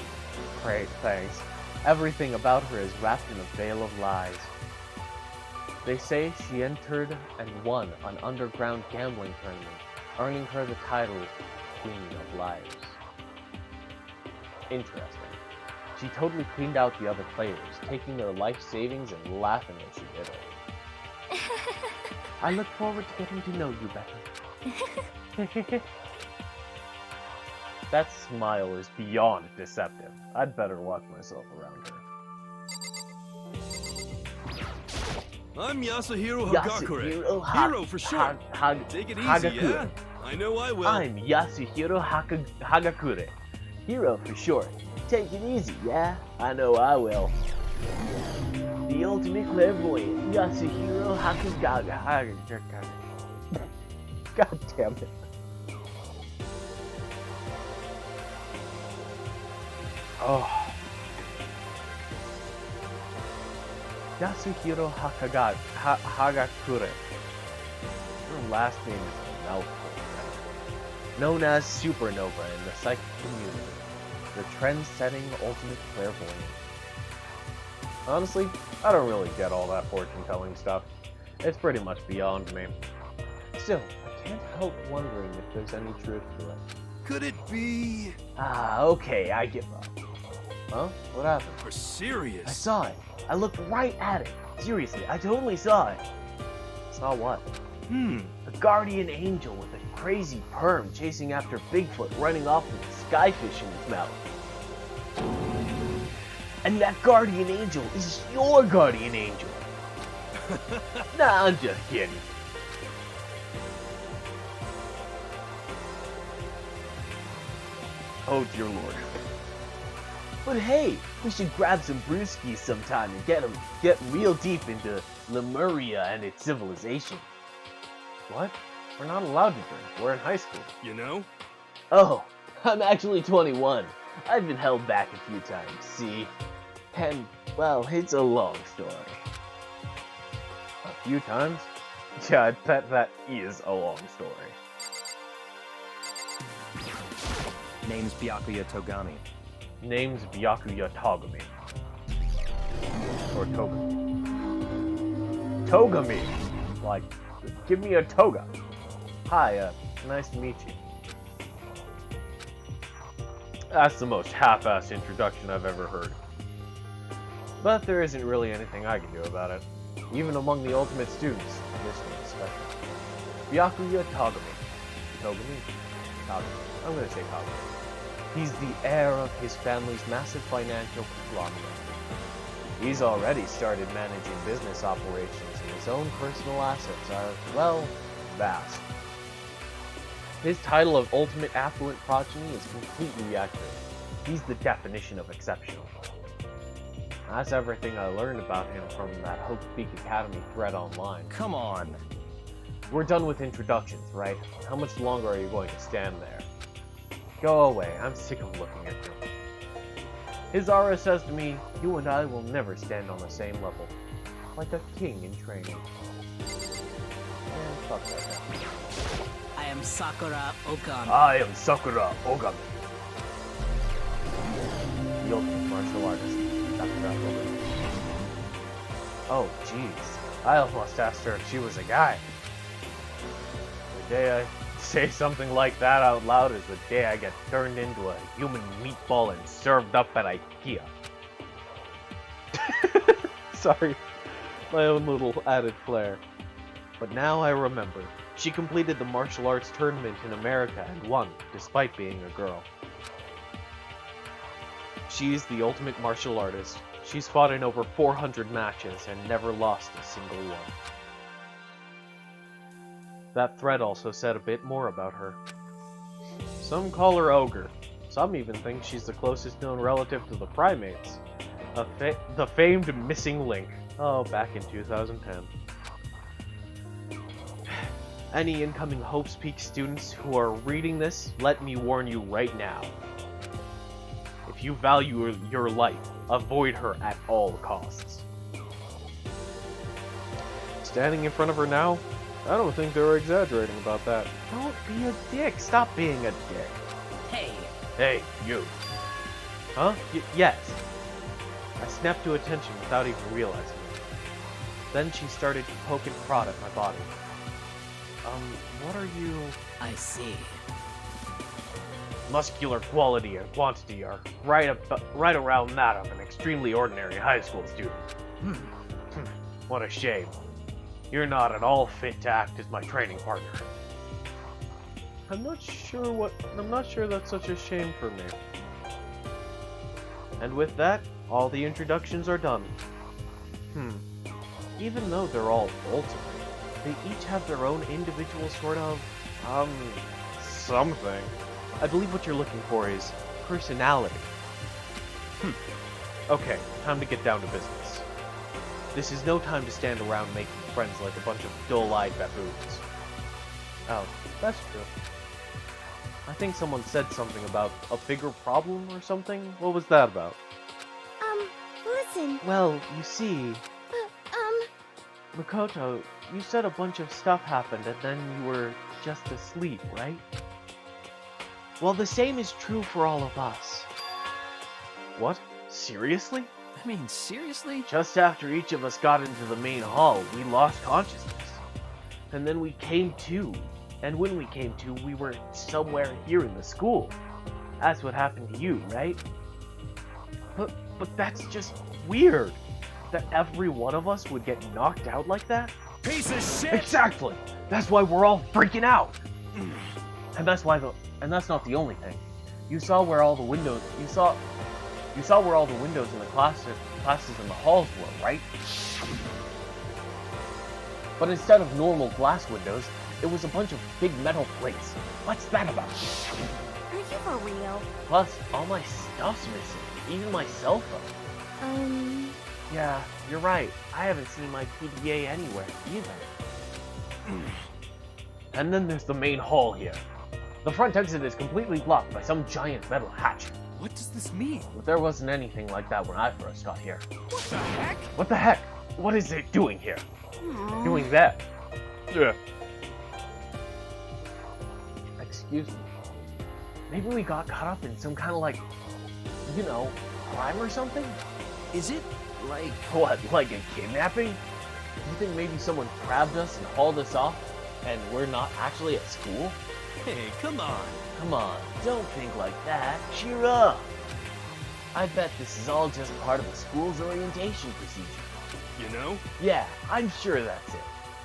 Great, thanks. Everything about her is wrapped in a veil of lies. They say she entered and won an underground gambling tournament, earning her the title Queen of Liars. Interesting. She totally cleaned out the other players, taking their life savings and laughing as she did it. I look forward to getting to know you better. That smile is beyond deceptive. I'd better watch myself around her. I'm Yasuhiro Hagakure. Hero for short. Take it easy, yeah? I know I will. I'm Yasuhiro Hagakure. Hero for short. Take it easy, yeah? I know I will. The ultimate clairvoyant, Yasuhiro Hagakure. God damn it. Oh. Yasuhiro Hagakure. Her last name is a mouthful. Known as Supernova in the psychic community. The trend-setting ultimate clairvoyant. Honestly, I don't really get all that fortune-telling stuff. It's pretty much beyond me. Still, I can't help wondering if there's any truth to it. Could it be... Okay, I give up. Huh? What happened? You're serious? I saw it. I looked right at it. Seriously, I totally saw it. Saw what? A guardian angel with a crazy perm chasing after Bigfoot running off with a skyfish in his mouth. And that guardian angel is your guardian angel. Nah, I'm just kidding. Oh dear lord. But hey, we should grab some brewskis sometime and get real deep into Lemuria and its civilization. What? We're not allowed to drink. We're in high school. You know? Oh, I'm actually 21. I've been held back a few times, see? And, well, it's a long story. A few times? Yeah, I bet that is a long story. Name's Byakuya Togami. Name's Byakuya Togami. Or Togami. Togami! Like, give me a toga. Hi, nice to meet you. That's the most half-assed introduction I've ever heard. But there isn't really anything I can do about it. Even among the ultimate students, this one is special. Byakuya Togami. Togami? Togami. I'm gonna say Togami. He's the heir of his family's massive financial conglomerate. He's already started managing business operations, and his own personal assets are, well, vast. His title of Ultimate Affluent Progeny is completely accurate. He's the definition of exceptional. That's everything I learned about him from that Hope Speak Academy thread online. Come on. We're done with introductions, right? How much longer are you going to stand there? Go away, I'm sick of looking at you. His aura says to me, you and I will never stand on the same level. Like a king in training. And fuck that guy. I am Sakura Okami. I am Sakura Ogami. The ultimate martial artist. Sakura Ogami. Oh, jeez. I almost asked her if she was a guy. The day I say something like that out loud is the day I get turned into a human meatball and served up at IKEA. Sorry, my own little added flair. But now I remember. She completed the martial arts tournament in America and won, despite being a girl. She's the ultimate martial artist. She's fought in over 400 matches and never lost a single one. That thread also said a bit more about her. Some call her Ogre. Some even think she's the closest known relative to the primates. The famed missing link. Oh, back in 2010. Any incoming Hope's Peak students who are reading this, let me warn you right now. If you value your life, avoid her at all costs. Standing in front of her now? I don't think they were exaggerating about that. Don't be a dick. Stop being a dick. Hey. Hey, you. Huh? Yes. I snapped to attention without even realizing it. Then she started to poke and prod at my body. What are you... I see. Muscular quality and quantity are right around that of an extremely ordinary high school student. What a shame. You're not at all fit to act as my training partner. I'm not sure that's such a shame for me. And with that, all the introductions are done. Even though they're all ultimate, they each have their own individual sort of, something. I believe what you're looking for is personality. Okay, time to get down to business. This is no time to stand around making friends like a bunch of dull-eyed baboons. Oh, that's true. I think someone said something about a bigger problem or something. What was that about? Listen. Well, you see... Makoto, you said a bunch of stuff happened and then you were just asleep, right? Well, the same is true for all of us. What? Seriously? I mean, seriously? Just after each of us got into the main hall, we lost consciousness. And then we came to. And when we came to, we were somewhere here in the school. That's what happened to you, right? But that's just weird. That every one of us would get knocked out like that? Piece of shit! Exactly! That's why we're all freaking out! And that's not the only thing. You saw where all the windows in the classes in the halls were, right? But instead of normal glass windows, it was a bunch of big metal plates. What's that about? Are you for real? Plus, all my stuff's missing, even my cell phone. Yeah, you're right. I haven't seen my PDA anywhere either. And then there's the main hall here. The front exit is completely blocked by some giant metal hatch. What does this mean? But there wasn't anything like that when I first got here. What the heck? What the heck? What is it doing here? Doing that? Yeah. Excuse me. Maybe we got caught up in some kind of like, you know, crime or something? Is it like... What, like a kidnapping? Do you think maybe someone grabbed us and hauled us off and we're not actually at school? Hey, come on. Come on, don't think like that. Cheer up. I bet this is all just part of the school's orientation procedure. You know? Yeah, I'm sure that's it.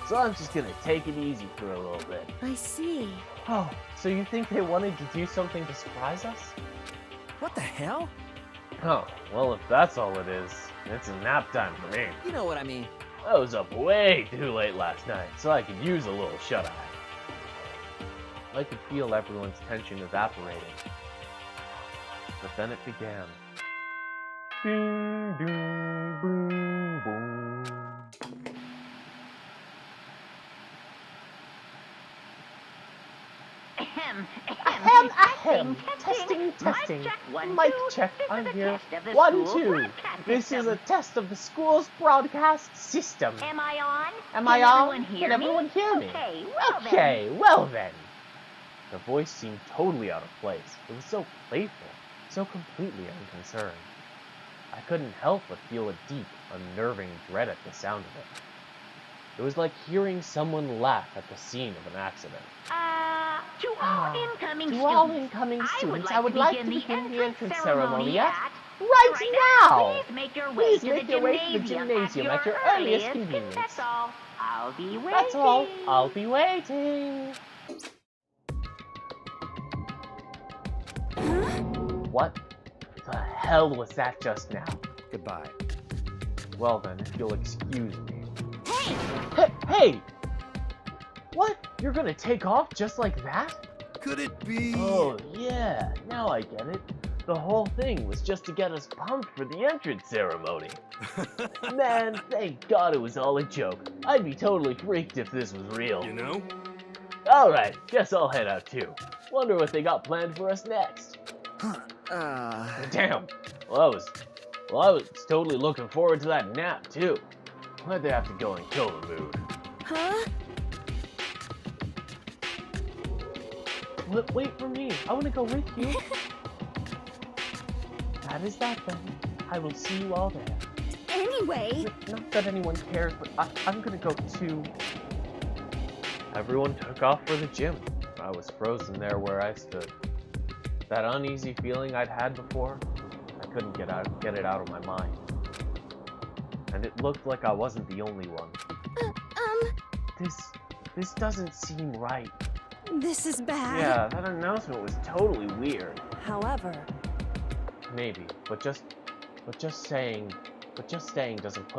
So I'm just gonna take it easy for a little bit. I see. Oh, so you think they wanted to do something to surprise us? What the hell? Oh, well if that's all it is, it's a nap time for me. You know what I mean. I was up way too late last night, so I could use a little shut-eye. I could feel everyone's tension evaporating. But then it began. Ding, ding, boom, boom. Ahem. Testing. Mic check. I'm here. 1, 2. This is a test of the school's broadcast system. Am I on? Am I on? Can everyone hear me? Okay, well then. The voice seemed totally out of place. It was so playful, so completely unconcerned. I couldn't help but feel a deep, unnerving dread at the sound of it. It was like hearing someone laugh at the scene of an accident. To all incoming To students, all incoming students, I would like to begin the entrance ceremony at right now! Please make your way Please to make the your way to the gymnasium at your earliest convenience. That's all. I'll be waiting. That's all. I'll be waiting. What the hell was that just now? Goodbye. Well then, if you'll excuse me. Hey! Hey! What? You're gonna take off just like that? Could it be... Oh, yeah. Now I get it. The whole thing was just to get us pumped for the entrance ceremony. Man, thank God it was all a joke. I'd be totally freaked if this was real. You know? Alright, guess I'll head out too. Wonder what they got planned for us next. Damn. Well, I was totally looking forward to that nap too. Why'd they have to go and kill the mood? Huh? Wait for me. I want to go with you. That is that then. I will see you all there. Anyway. Not that anyone cares, but I'm gonna go too. Everyone took off for the gym. I was frozen there where I stood. That uneasy feeling I'd had before, I couldn't get it out of my mind. And it looked like I wasn't the only one. This doesn't seem right. This is bad. Yeah, that announcement was totally weird. However, Maybe, but just saying doesn't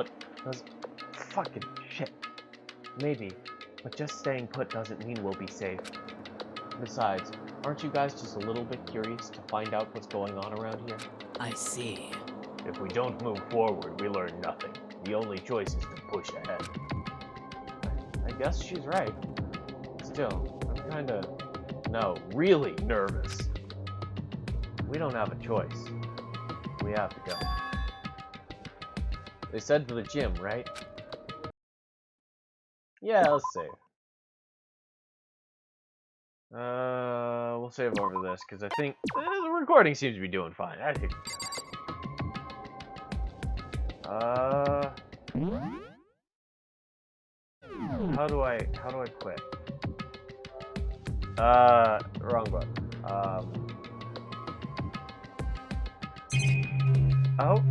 fucking shit. Maybe, but just staying put doesn't mean we'll be safe. Besides, aren't you guys just a little bit curious to find out what's going on around here? I see. If we don't move forward, we learn nothing. The only choice is to push ahead. I guess she's right. Still, I'm really nervous. We don't have a choice. We have to go. They said to the gym, right? Yeah, let's save. We'll save over this, because I think the recording seems to be doing fine. I think. How do I quit? Wrong button. Oh.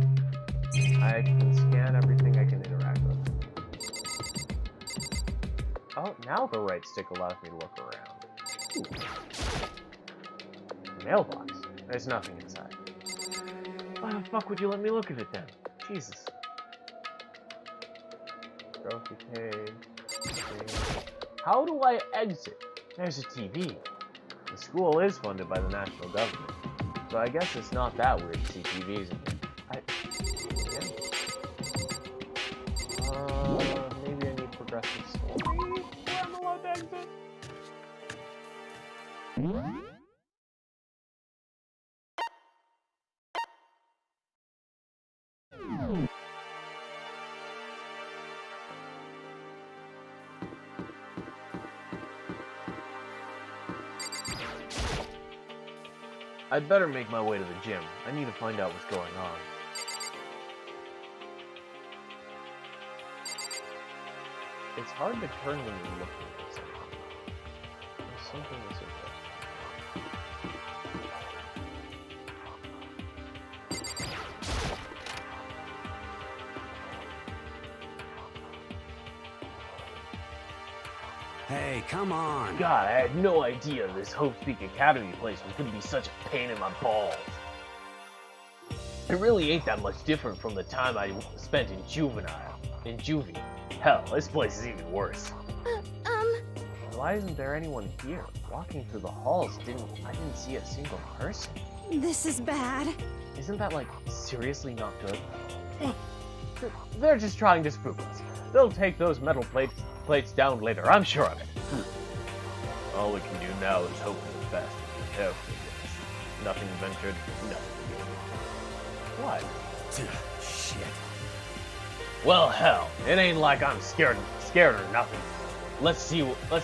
I can scan everything I can interact with. Oh, now the right stick allows me to look around. Ooh. Mailbox. There's nothing inside. Why the fuck would you let me look at it then? Jesus. Trophy cage. How do I exit? There's a TV. The school is funded by the national government, so I guess it's not that weird to see TVs in here. Maybe I need progressive story where I'm allowed to exit. I'd better make my way to the gym. I need to find out what's going on. It's hard to turn when you're looking at something. There's something that's interesting. Hey, come on. God, I had no idea this Hope Speak Academy place was gonna be such a pain in my balls. It really ain't that much different from the time I spent in juvie. Hell, this place is even worse. Why isn't there anyone here? Walking through the halls, I didn't see a single person. This is bad. Isn't that, like, seriously not good? They're just trying to spook us. They'll take those metal plates down later, I'm sure of it. All we can do now is hope for the best and be careful with this. Nothing ventured, nothing gained. What? Shit. Well, hell, it ain't like I'm scared or nothing. Let's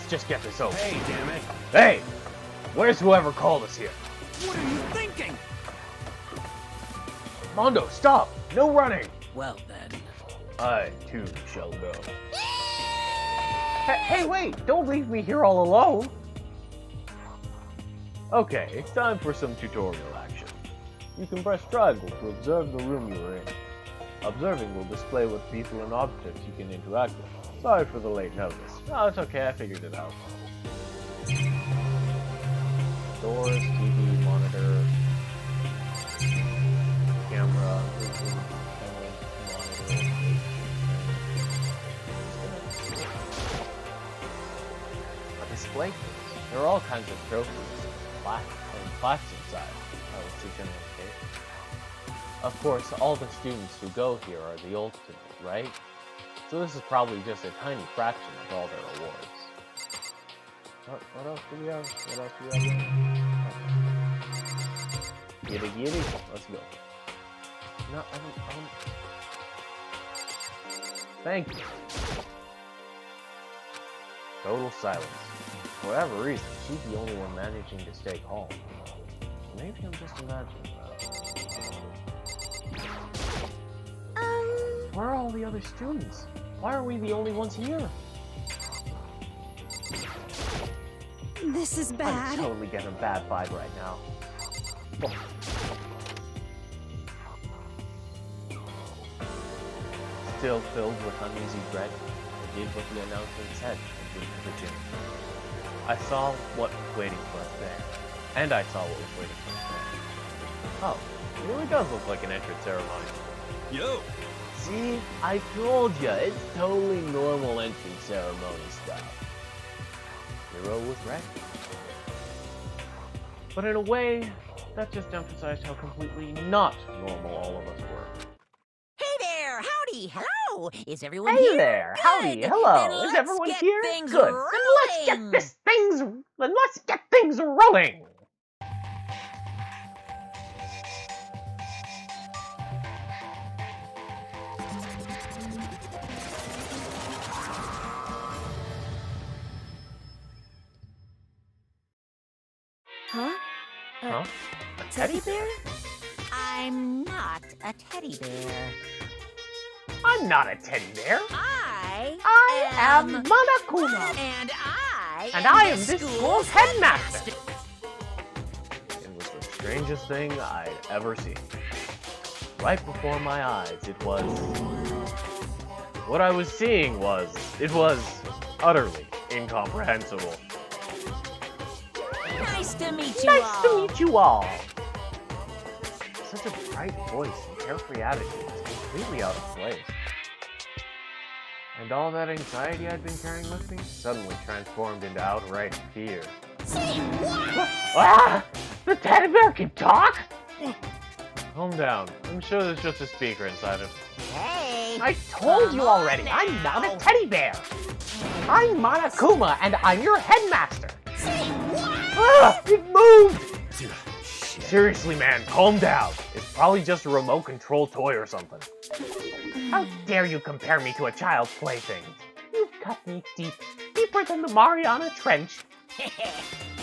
just get this over. Hey, damn it. Hey! Where's whoever called us here? What are you thinking? Mondo, stop! No running! Well then. I, too, shall go. Hey, wait! Don't leave me here all alone! Okay, it's time for some tutorial action. You can press triangle to observe the room you are in. Observing will display what people and objects you can interact with. Sorry for the late notice. Oh, it's okay, I figured it out. Doors, TV, monitor, camera, monitor. A display case. There are all kinds of trophies, plaques inside. Oh, it's a general case. Of course, all the students who go here are the ultimate, right? So this is probably just a tiny fraction of all their awards. What else do we have? Giddy. Let's go. No, I don't... Thank you. Total silence. For whatever reason, she's the only one managing to stay calm. Maybe I'm just imagining that. Where are all the other students? Why are we the only ones here? This is bad. I'm totally getting a bad vibe right now. Oh. Still filled with uneasy dread, I did what the announcement said and went to the gym. I saw what was waiting for us there. And I saw what was waiting for us there. Oh, it really does look like an entrance ceremony. Yo! See, I told ya, it's totally normal entrance ceremony stuff. Hero was right. But in a way, that just emphasized how completely not normal all of us were. Hey there! Howdy! Hello! Is everyone Hey here? there! Good. Howdy! Hello! Then Is let's everyone get here? things Good. rolling. Then let's get things rolling! Huh? Huh? A Teddy bear? I'm not a teddy bear. I'm not a teddy bear. I am Monokuma. And I And I am this school's headmaster! It was the strangest thing I'd ever seen. Right before my eyes, it was... What I was seeing was... It was utterly incomprehensible. Nice to meet you Nice all. to meet you all! Such a bright voice and carefree attitude was completely out of place. And all that anxiety I'd been carrying with me suddenly transformed into outright fear. Say what? Ah! The teddy bear can talk? Calm down. I'm sure there's just a speaker inside it. Hey. I told you already, I'm not a teddy bear! I'm Monokuma, and I'm your headmaster! Say what? Ah! It moved! Seriously, man, calm down. It's probably just a remote control toy or something. How dare you compare me to a child's plaything? You've cut me deep, deeper than the Mariana Trench.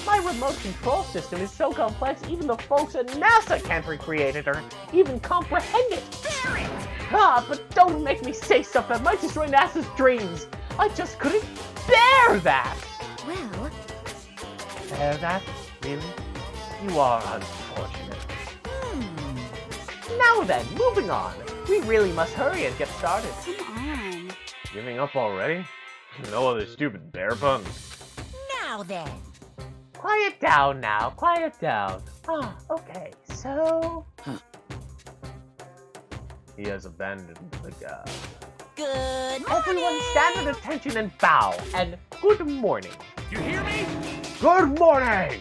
My remote control system is so complex even the folks at NASA can't recreate it or even comprehend it. Bear it. Ah, but don't make me say stuff that might destroy NASA's dreams. I just couldn't bear that. Well, Bear that? Really? You are unfortunate. Now then, moving on. We really must hurry and get started. Come on. Giving up already? No other stupid bear puns. Now then. Quiet down now, quiet down. Ah, okay, so... He has abandoned the god. Good morning. Everyone stand at attention and bow, and good morning. You hear me? Good morning!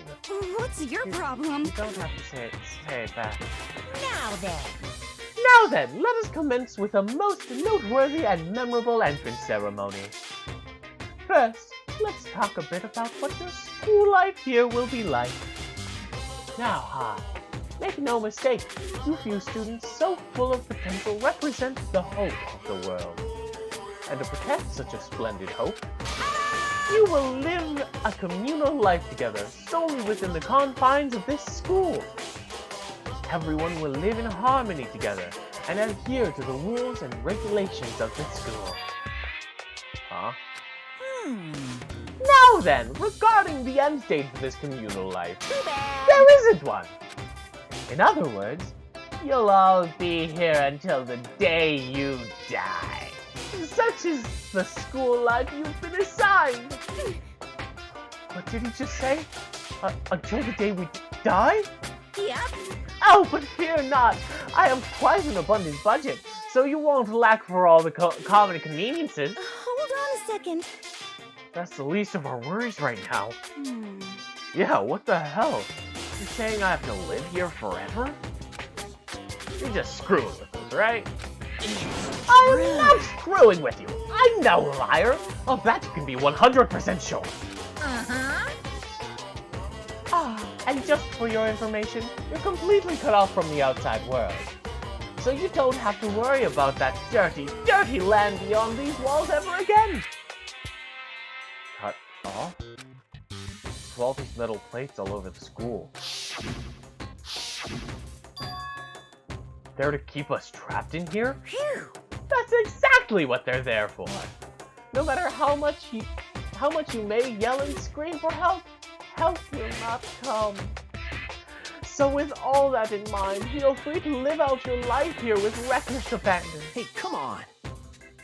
What's your problem? You don't have to say it back. Now then. Now then, let us commence with a most noteworthy and memorable entrance ceremony. First, let's talk a bit about what your school life here will be like. Now, make no mistake, you few students so full of potential represent the hope of the world. And to protect such a splendid hope, you will live a communal life together solely within the confines of this school. Everyone will live in harmony together and adhere to the rules and regulations of this school. Huh? Now then, regarding the end state for this communal life, there isn't one. In other words, you'll all be here until the day you die. Such is the school life you've been assigned. What did he just say? Until the day we die? Yep. Oh, but fear not. I have quite an abundant budget, so you won't lack for all the common conveniences. hold on a second. That's the least of our worries right now. Yeah, what the hell? You're saying I have to live here forever? You're just screwing with us, right? I'm not screwing with you. I'm no liar. Of that you can be 100% sure. Uh-huh. And just for your information, you're completely cut off from the outside world. So you don't have to worry about that dirty, dirty land beyond these walls ever again. Cut off? With all these metal plates all over the school. They're to keep us trapped in here? Phew. That's exactly what they're there for. No matter how much you may yell and scream for help, help will not come. So with all that in mind, feel free to live out your life here with reckless abandon. Hey, come on.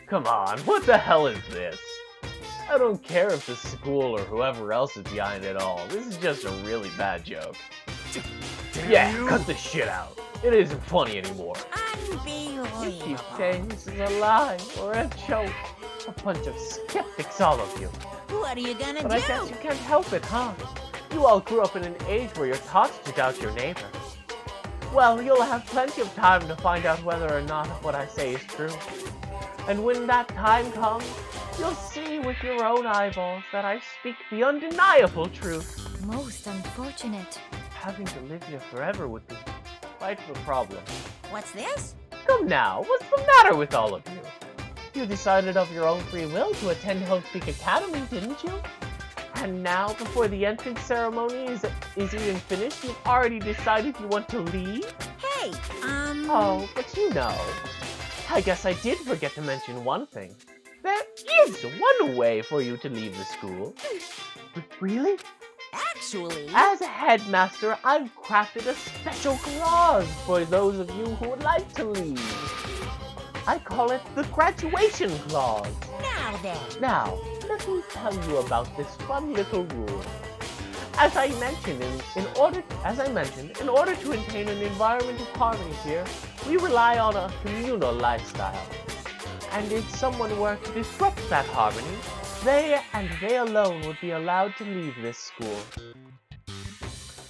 Come on, what the hell is this? I don't care if the school or whoever else is behind it all. This is just a really bad joke. Yeah, cut this shit out. It isn't funny anymore. You keep Unbelievable. saying this is a lie or a joke. A bunch of skeptics, all of you. What are you gonna But do? I guess you can't help it, huh? You all grew up in an age where you're taught to doubt your neighbor. Well, you'll have plenty of time to find out whether or not what I say is true. And when that time comes, you'll see with your own eyeballs that I speak the undeniable truth. Most unfortunate. Having to live here forever would be quite the problem. What's this? Come now, what's the matter with all of you? You decided of your own free will to attend Hellspeak Academy, didn't you? And now, before the entrance ceremony is even finished, you've already decided you want to leave? Hey, Oh, but you know. I guess I did forget to mention one thing. There is one way for you to leave the school. Really? Actually, As a headmaster, I've crafted a special clause for those of you who would like to leave. I call it the graduation clause. now then. Now, let me tell you about this fun little rule. As I mentioned, in order to maintain an environment of harmony here, we rely on a communal lifestyle. And if someone were to disrupt that harmony, they and they alone would be allowed to leave this school.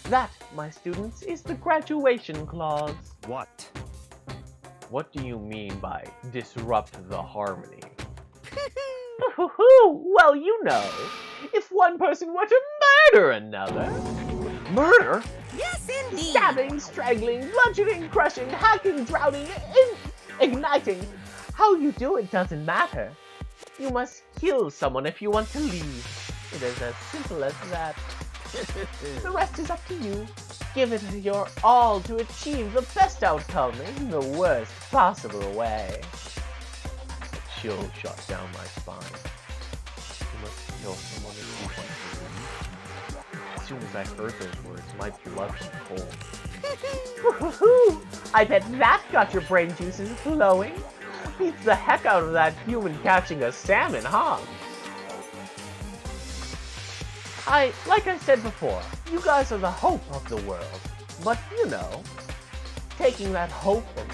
That, my students, is the graduation clause. What? What do you mean by disrupt the harmony? Well, you know, if one person were to murder another. Murder? Yes, indeed. Stabbing, strangling, bludgeoning, crushing, hacking, drowning, igniting. How you do it doesn't matter. You must kill someone if you want to leave. It is as simple as that. The rest is up to you. Give it your all to achieve the best outcome in the worst possible way. A chill shot down my spine. You must kill someone if you want to leave. As soon as I heard those words, my blood went cold. I bet that got your brain juices flowing. Beats the heck out of that human catching a salmon, huh? Like I said before, you guys are the hope of the world. But, you know, taking that hope and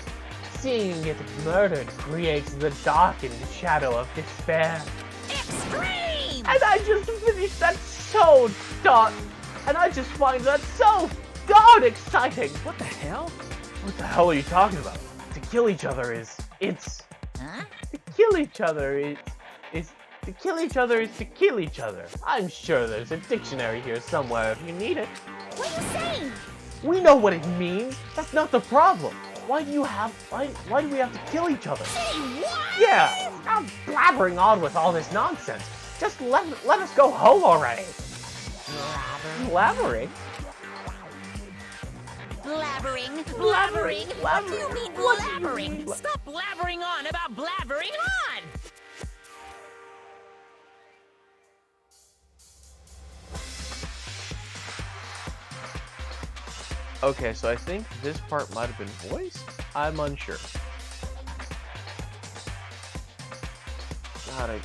seeing it murdered creates the darkened shadow of despair. Extreme! And I just finished that so darn... And I just find that so darn exciting! What the hell? What the hell are you talking about? To kill each other is... Huh? To kill each other is to kill each other is to kill each other. I'm sure there's a dictionary here somewhere if you need it. What are you saying? We know what it means. That's not the problem. Why do we have to kill each other? Say what? Yeah, stop blabbering on with all this nonsense. Just let us go home already. Blabbering? Blabbering? Blabbering? What do you mean What do you blabbering? mean bla- Stop blabbering on about blabbering on! Okay, so I think this part might have been voiced? I'm unsure. God,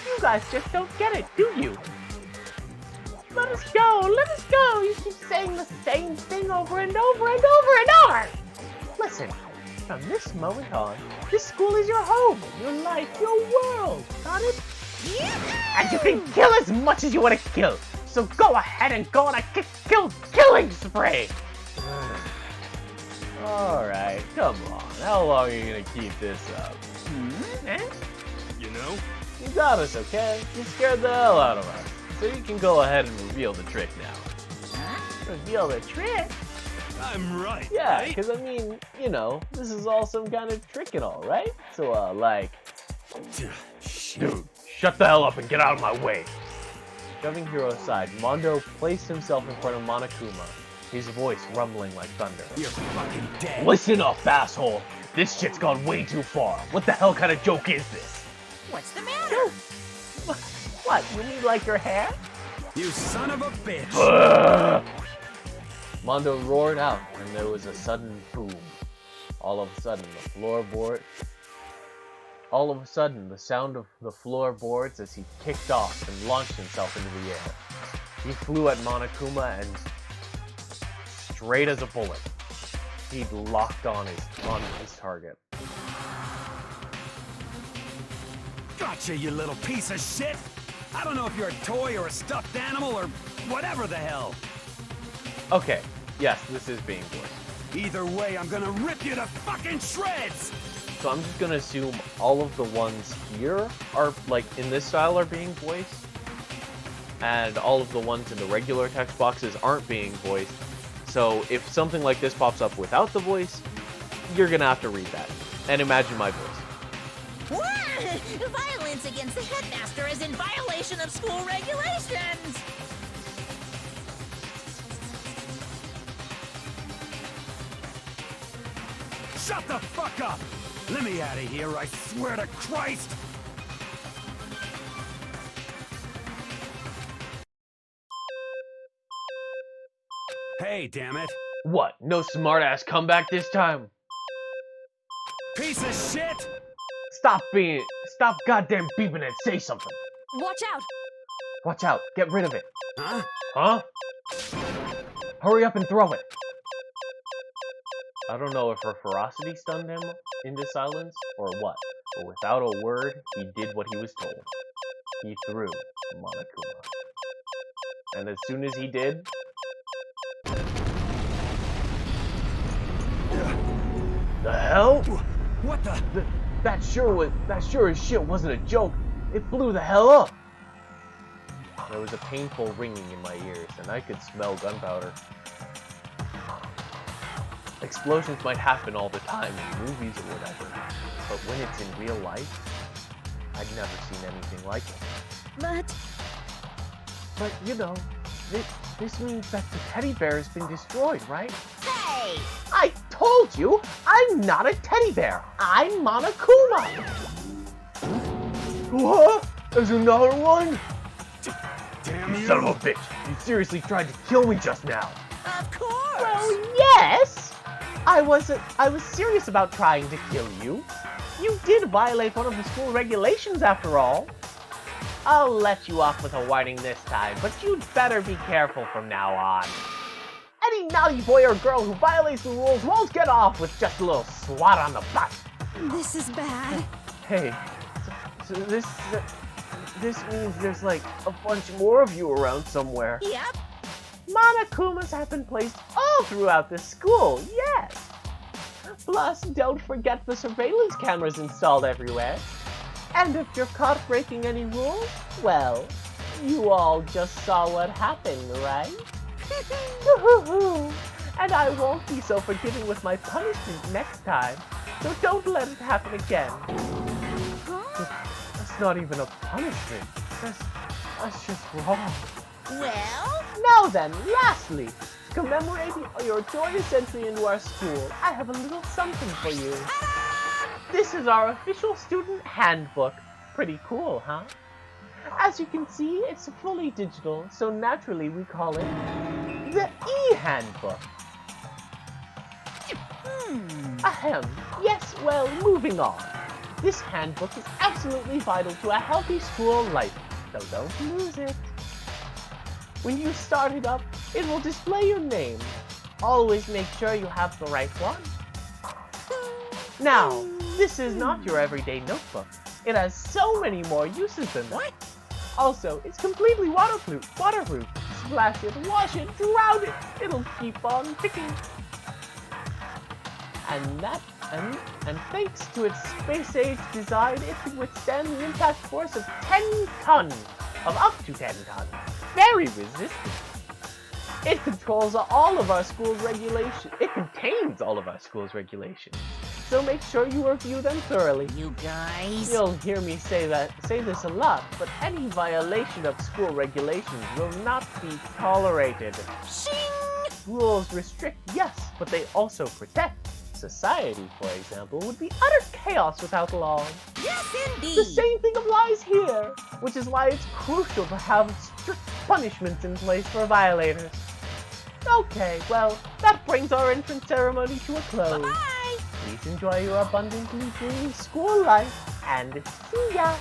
You guys just don't get it, do you? Let us go, let us go. You keep saying the same thing over and over and over and over. Listen, from this moment on, this school is your home, your life, your world. Got it? And you can kill as much as you want to kill. So go ahead and go on a killing spree. Alright, come on. How long are you gonna keep this up? Eh? You know? you got us, okay? You scared the hell out of us. So you can go ahead and reveal the trick now. Huh? Reveal the trick? I'm right. Yeah, right? because I mean, you know, this is all some kind of trick and all, right? So, like... Dude, shut the hell up and get out of my way! Shoving Hiro aside, Mondo placed himself in front of Monokuma, his voice rumbling like thunder. You're fucking dead. Listen up, asshole! This shit's gone way too far. What the hell kind of joke is this? What's the matter? What, you mean like your hair? You son of a bitch. Mondo roared out, and there was a sudden boom. All of a sudden, the sound of the floorboards as he kicked off and launched himself into the air. He flew at Monokuma and, straight as a bullet, he locked on his target. Gotcha, you little piece of shit. I don't know if you're a toy or a stuffed animal or whatever the hell. Okay, yes, this is being voiced. Either way, I'm gonna rip you to fucking shreds! So I'm just gonna assume all of the ones here are, like, in this style are being voiced, and all of the ones in the regular text boxes aren't being voiced. So if something like this pops up without the voice, you're gonna have to read that, and imagine my voice. What? Violence against the headmaster is in violation of school regulations! Shut the fuck up! Let me out of here, I swear to Christ! Hey, damn it! What? No smartass comeback this time? Piece of shit! Stop goddamn beeping and say something. Watch out! Watch out. Get rid of it. Huh? Huh? Hurry up and throw it. I don't know if her ferocity stunned him into silence or what, but without a word, he did what he was told. He threw Monokuma. And as soon as he did, the hell? What the? That sure as shit wasn't a joke. It blew the hell up. There was a painful ringing in my ears, and I could smell gunpowder. Explosions might happen all the time in movies or whatever, but when it's in real life, I'd never seen anything like it. But you know, this means that the teddy bear has been destroyed, right? Hey! I told you, I'm not a teddy bear. I'm Monokuma. What? There's another one? Damn you! Son of a bitch! You seriously tried to kill me just now. Of course! Well, yes! I was serious about trying to kill you. You did violate one of the school regulations after all. I'll let you off with a warning this time, but you'd better be careful from now on. Any naughty boy or girl who violates the rules won't get off with just a little swat on the butt. This is bad. Hey, so this means there's like a bunch more of you around somewhere. Yep. Monokumas have been placed all throughout the school, yes. Plus, don't forget the surveillance cameras installed everywhere. And if you're caught breaking any rules, well, you all just saw what happened, right? And I won't be so forgiving with my punishment next time, so don't let it happen again. That's not even a punishment. That's just wrong. Well? Now then, lastly, to commemorate your joyous entry into our school, I have a little something for you. This is our official student handbook. Pretty cool, huh? As you can see, it's fully digital, so naturally we call it the e-handbook. Ahem. Yes, well, moving on. This handbook is absolutely vital to a healthy school life, so don't lose it. When you start it up, it will display your name. Always make sure you have the right one. Now, this is not your everyday notebook. It has so many more uses than that. Also, it's completely waterproof. Splash it, wash it, drown it. It'll keep on ticking. And thanks to its space-age design, it can withstand the impact force of 10 tons, of up to 10 tons. Very resistant. It controls all of our school's regulations. It contains all of our school's regulations. So make sure you review them thoroughly. You guys? You'll hear me say this a lot, but any violation of school regulations will not be tolerated. Shing! Rules restrict, yes, but they also protect. Society, for example, would be utter chaos without laws. Yes, indeed! The same thing applies here, which is why it's crucial to have strict punishments in place for violators. Okay, well, that brings our entrance ceremony to a close. Bye! Please enjoy your abundantly dreamy school life, and see ya!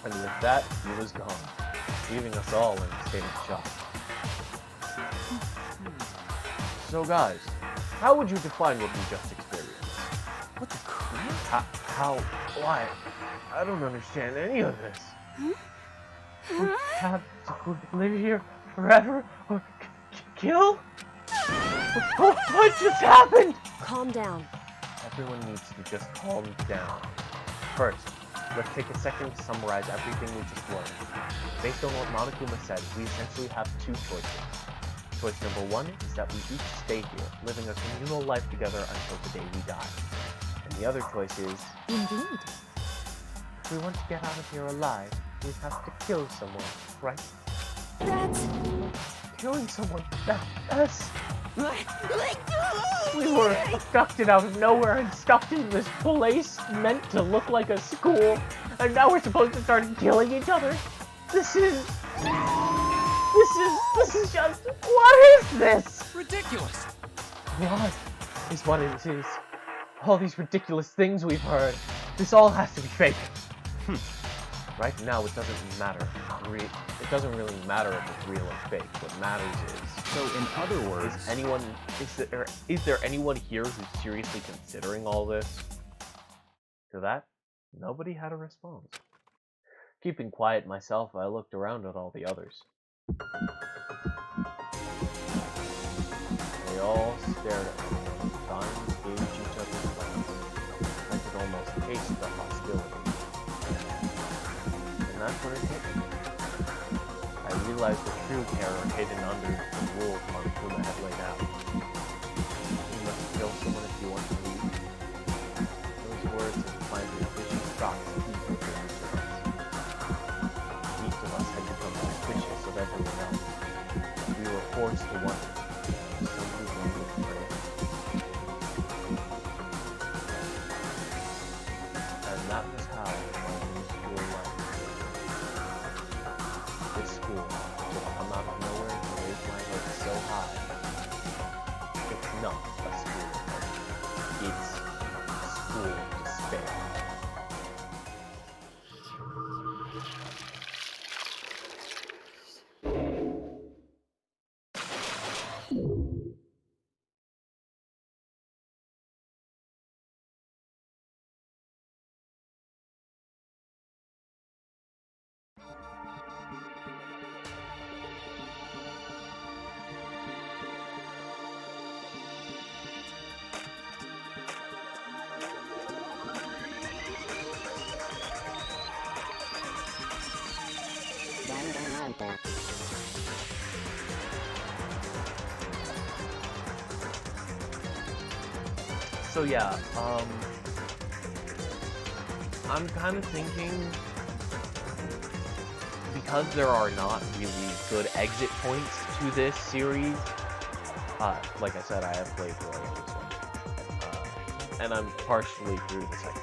And with that, he was gone, leaving us all in a state of shock. So guys, how would you define what we just experienced? What the crap? Why? I don't understand any of this. We have to live here forever or kill? What just happened? Calm down. Everyone needs to just calm down. First, let's take a second to summarize everything we just learned. Based on what Monokuma said, we essentially have two choices. Choice number one is that we each stay here, living a communal life together until the day we die. And the other choice is... Indeed. If we want to get out of here alive, we have to kill someone, right? That's... Killing someone, that's... We were abducted out of nowhere and stuffed in this place meant to look like a school, and now we're supposed to start killing each other? This is just, what is this? Ridiculous. What is what it is? All these ridiculous things we've heard. This all has to be fake. Right now, it doesn't matter. It doesn't really matter if it's real or fake. What matters is... So, in other words... Is there anyone here who's seriously considering all this? To that, nobody had a response. Keeping quiet myself, I looked around at all the others. They all stared at me, trying to gauge each other's glance. I could almost taste the hostility. And that's when it hit me. I realized the true terror hidden under the rules Monokuma had laid out. You must kill someone if you want to leave. Those words had planted vicious thoughts deep within each of us. Each of us had become suspicious of everyone else. We were forced to wonder. And that was how my new school life began. This school just come out of nowhere and raise my head so high. It's not a school of hope. It's a school of despair. So yeah, I'm kind of thinking, because there are not really good exit points to this series, like I said, I have played through this one, and I'm partially through the second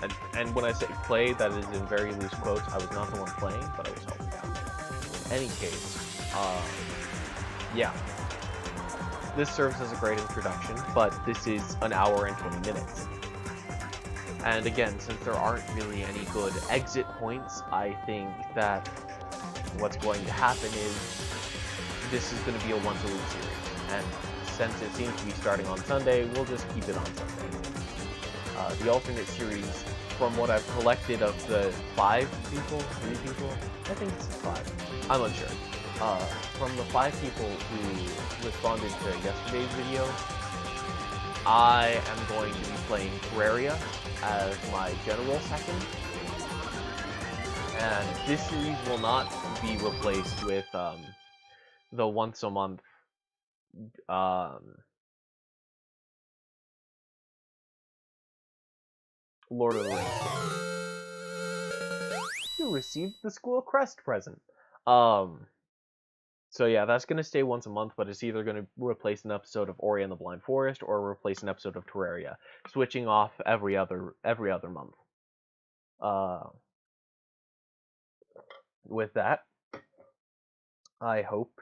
one, and when I say play, that is in very loose quotes. I was not the one playing, but I was helping out. In any case, yeah. This serves as a great introduction, but this is an hour and 20 minutes. And again, since there aren't really any good exit points, I think that what's going to happen is this is going to be a once-a-week series. And since it seems to be starting on Sunday, we'll just keep it on Sunday. The alternate series, from what I've collected of the 3 people, I think it's 5, I'm unsure. From the 5 people who responded to yesterday's video, I am going to be playing Terraria as my general second. And this series will not be replaced with the once a month Lord of the Rings game. You received the school crest present. So yeah, that's going to stay once a month, but it's either going to replace an episode of Ori and the Blind Forest or replace an episode of Terraria, switching off every other month. With that, I hope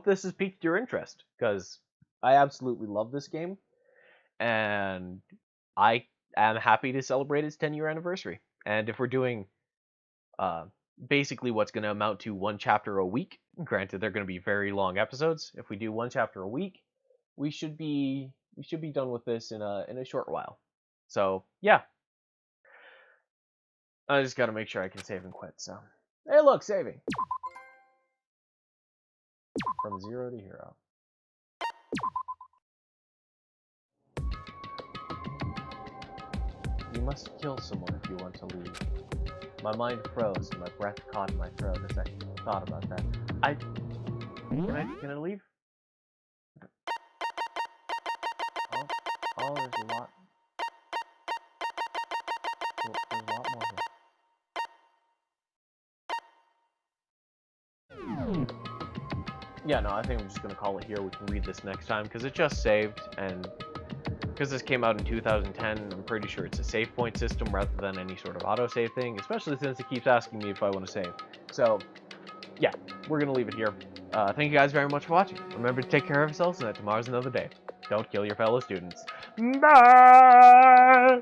this has piqued your interest, because I absolutely love this game, and I am happy to celebrate its 10-year anniversary. And if we're doing basically what's going to amount to 1 chapter a week, granted they're going to be very long episodes, if we do 1 chapter a week, we should be done with this in a short while. So yeah, I just got to make sure I can save and quit. So hey, look, saving from 0 to hero. You must kill someone if you want to leave. My mind froze and my breath caught in my throat as I thought about that. Can I leave? Oh, there's a lot. There's a lot more here. yeah, no, I think I'm just gonna call it here. We can read this next time because it just saved, and because this came out in 2010, I'm pretty sure it's a save point system rather than any sort of autosave thing, especially since it keeps asking me if I want to save. So, yeah, we're gonna leave it here. Thank you guys very much for watching. Remember to take care of yourselves and that tomorrow's another day. Don't kill your fellow students. Bye!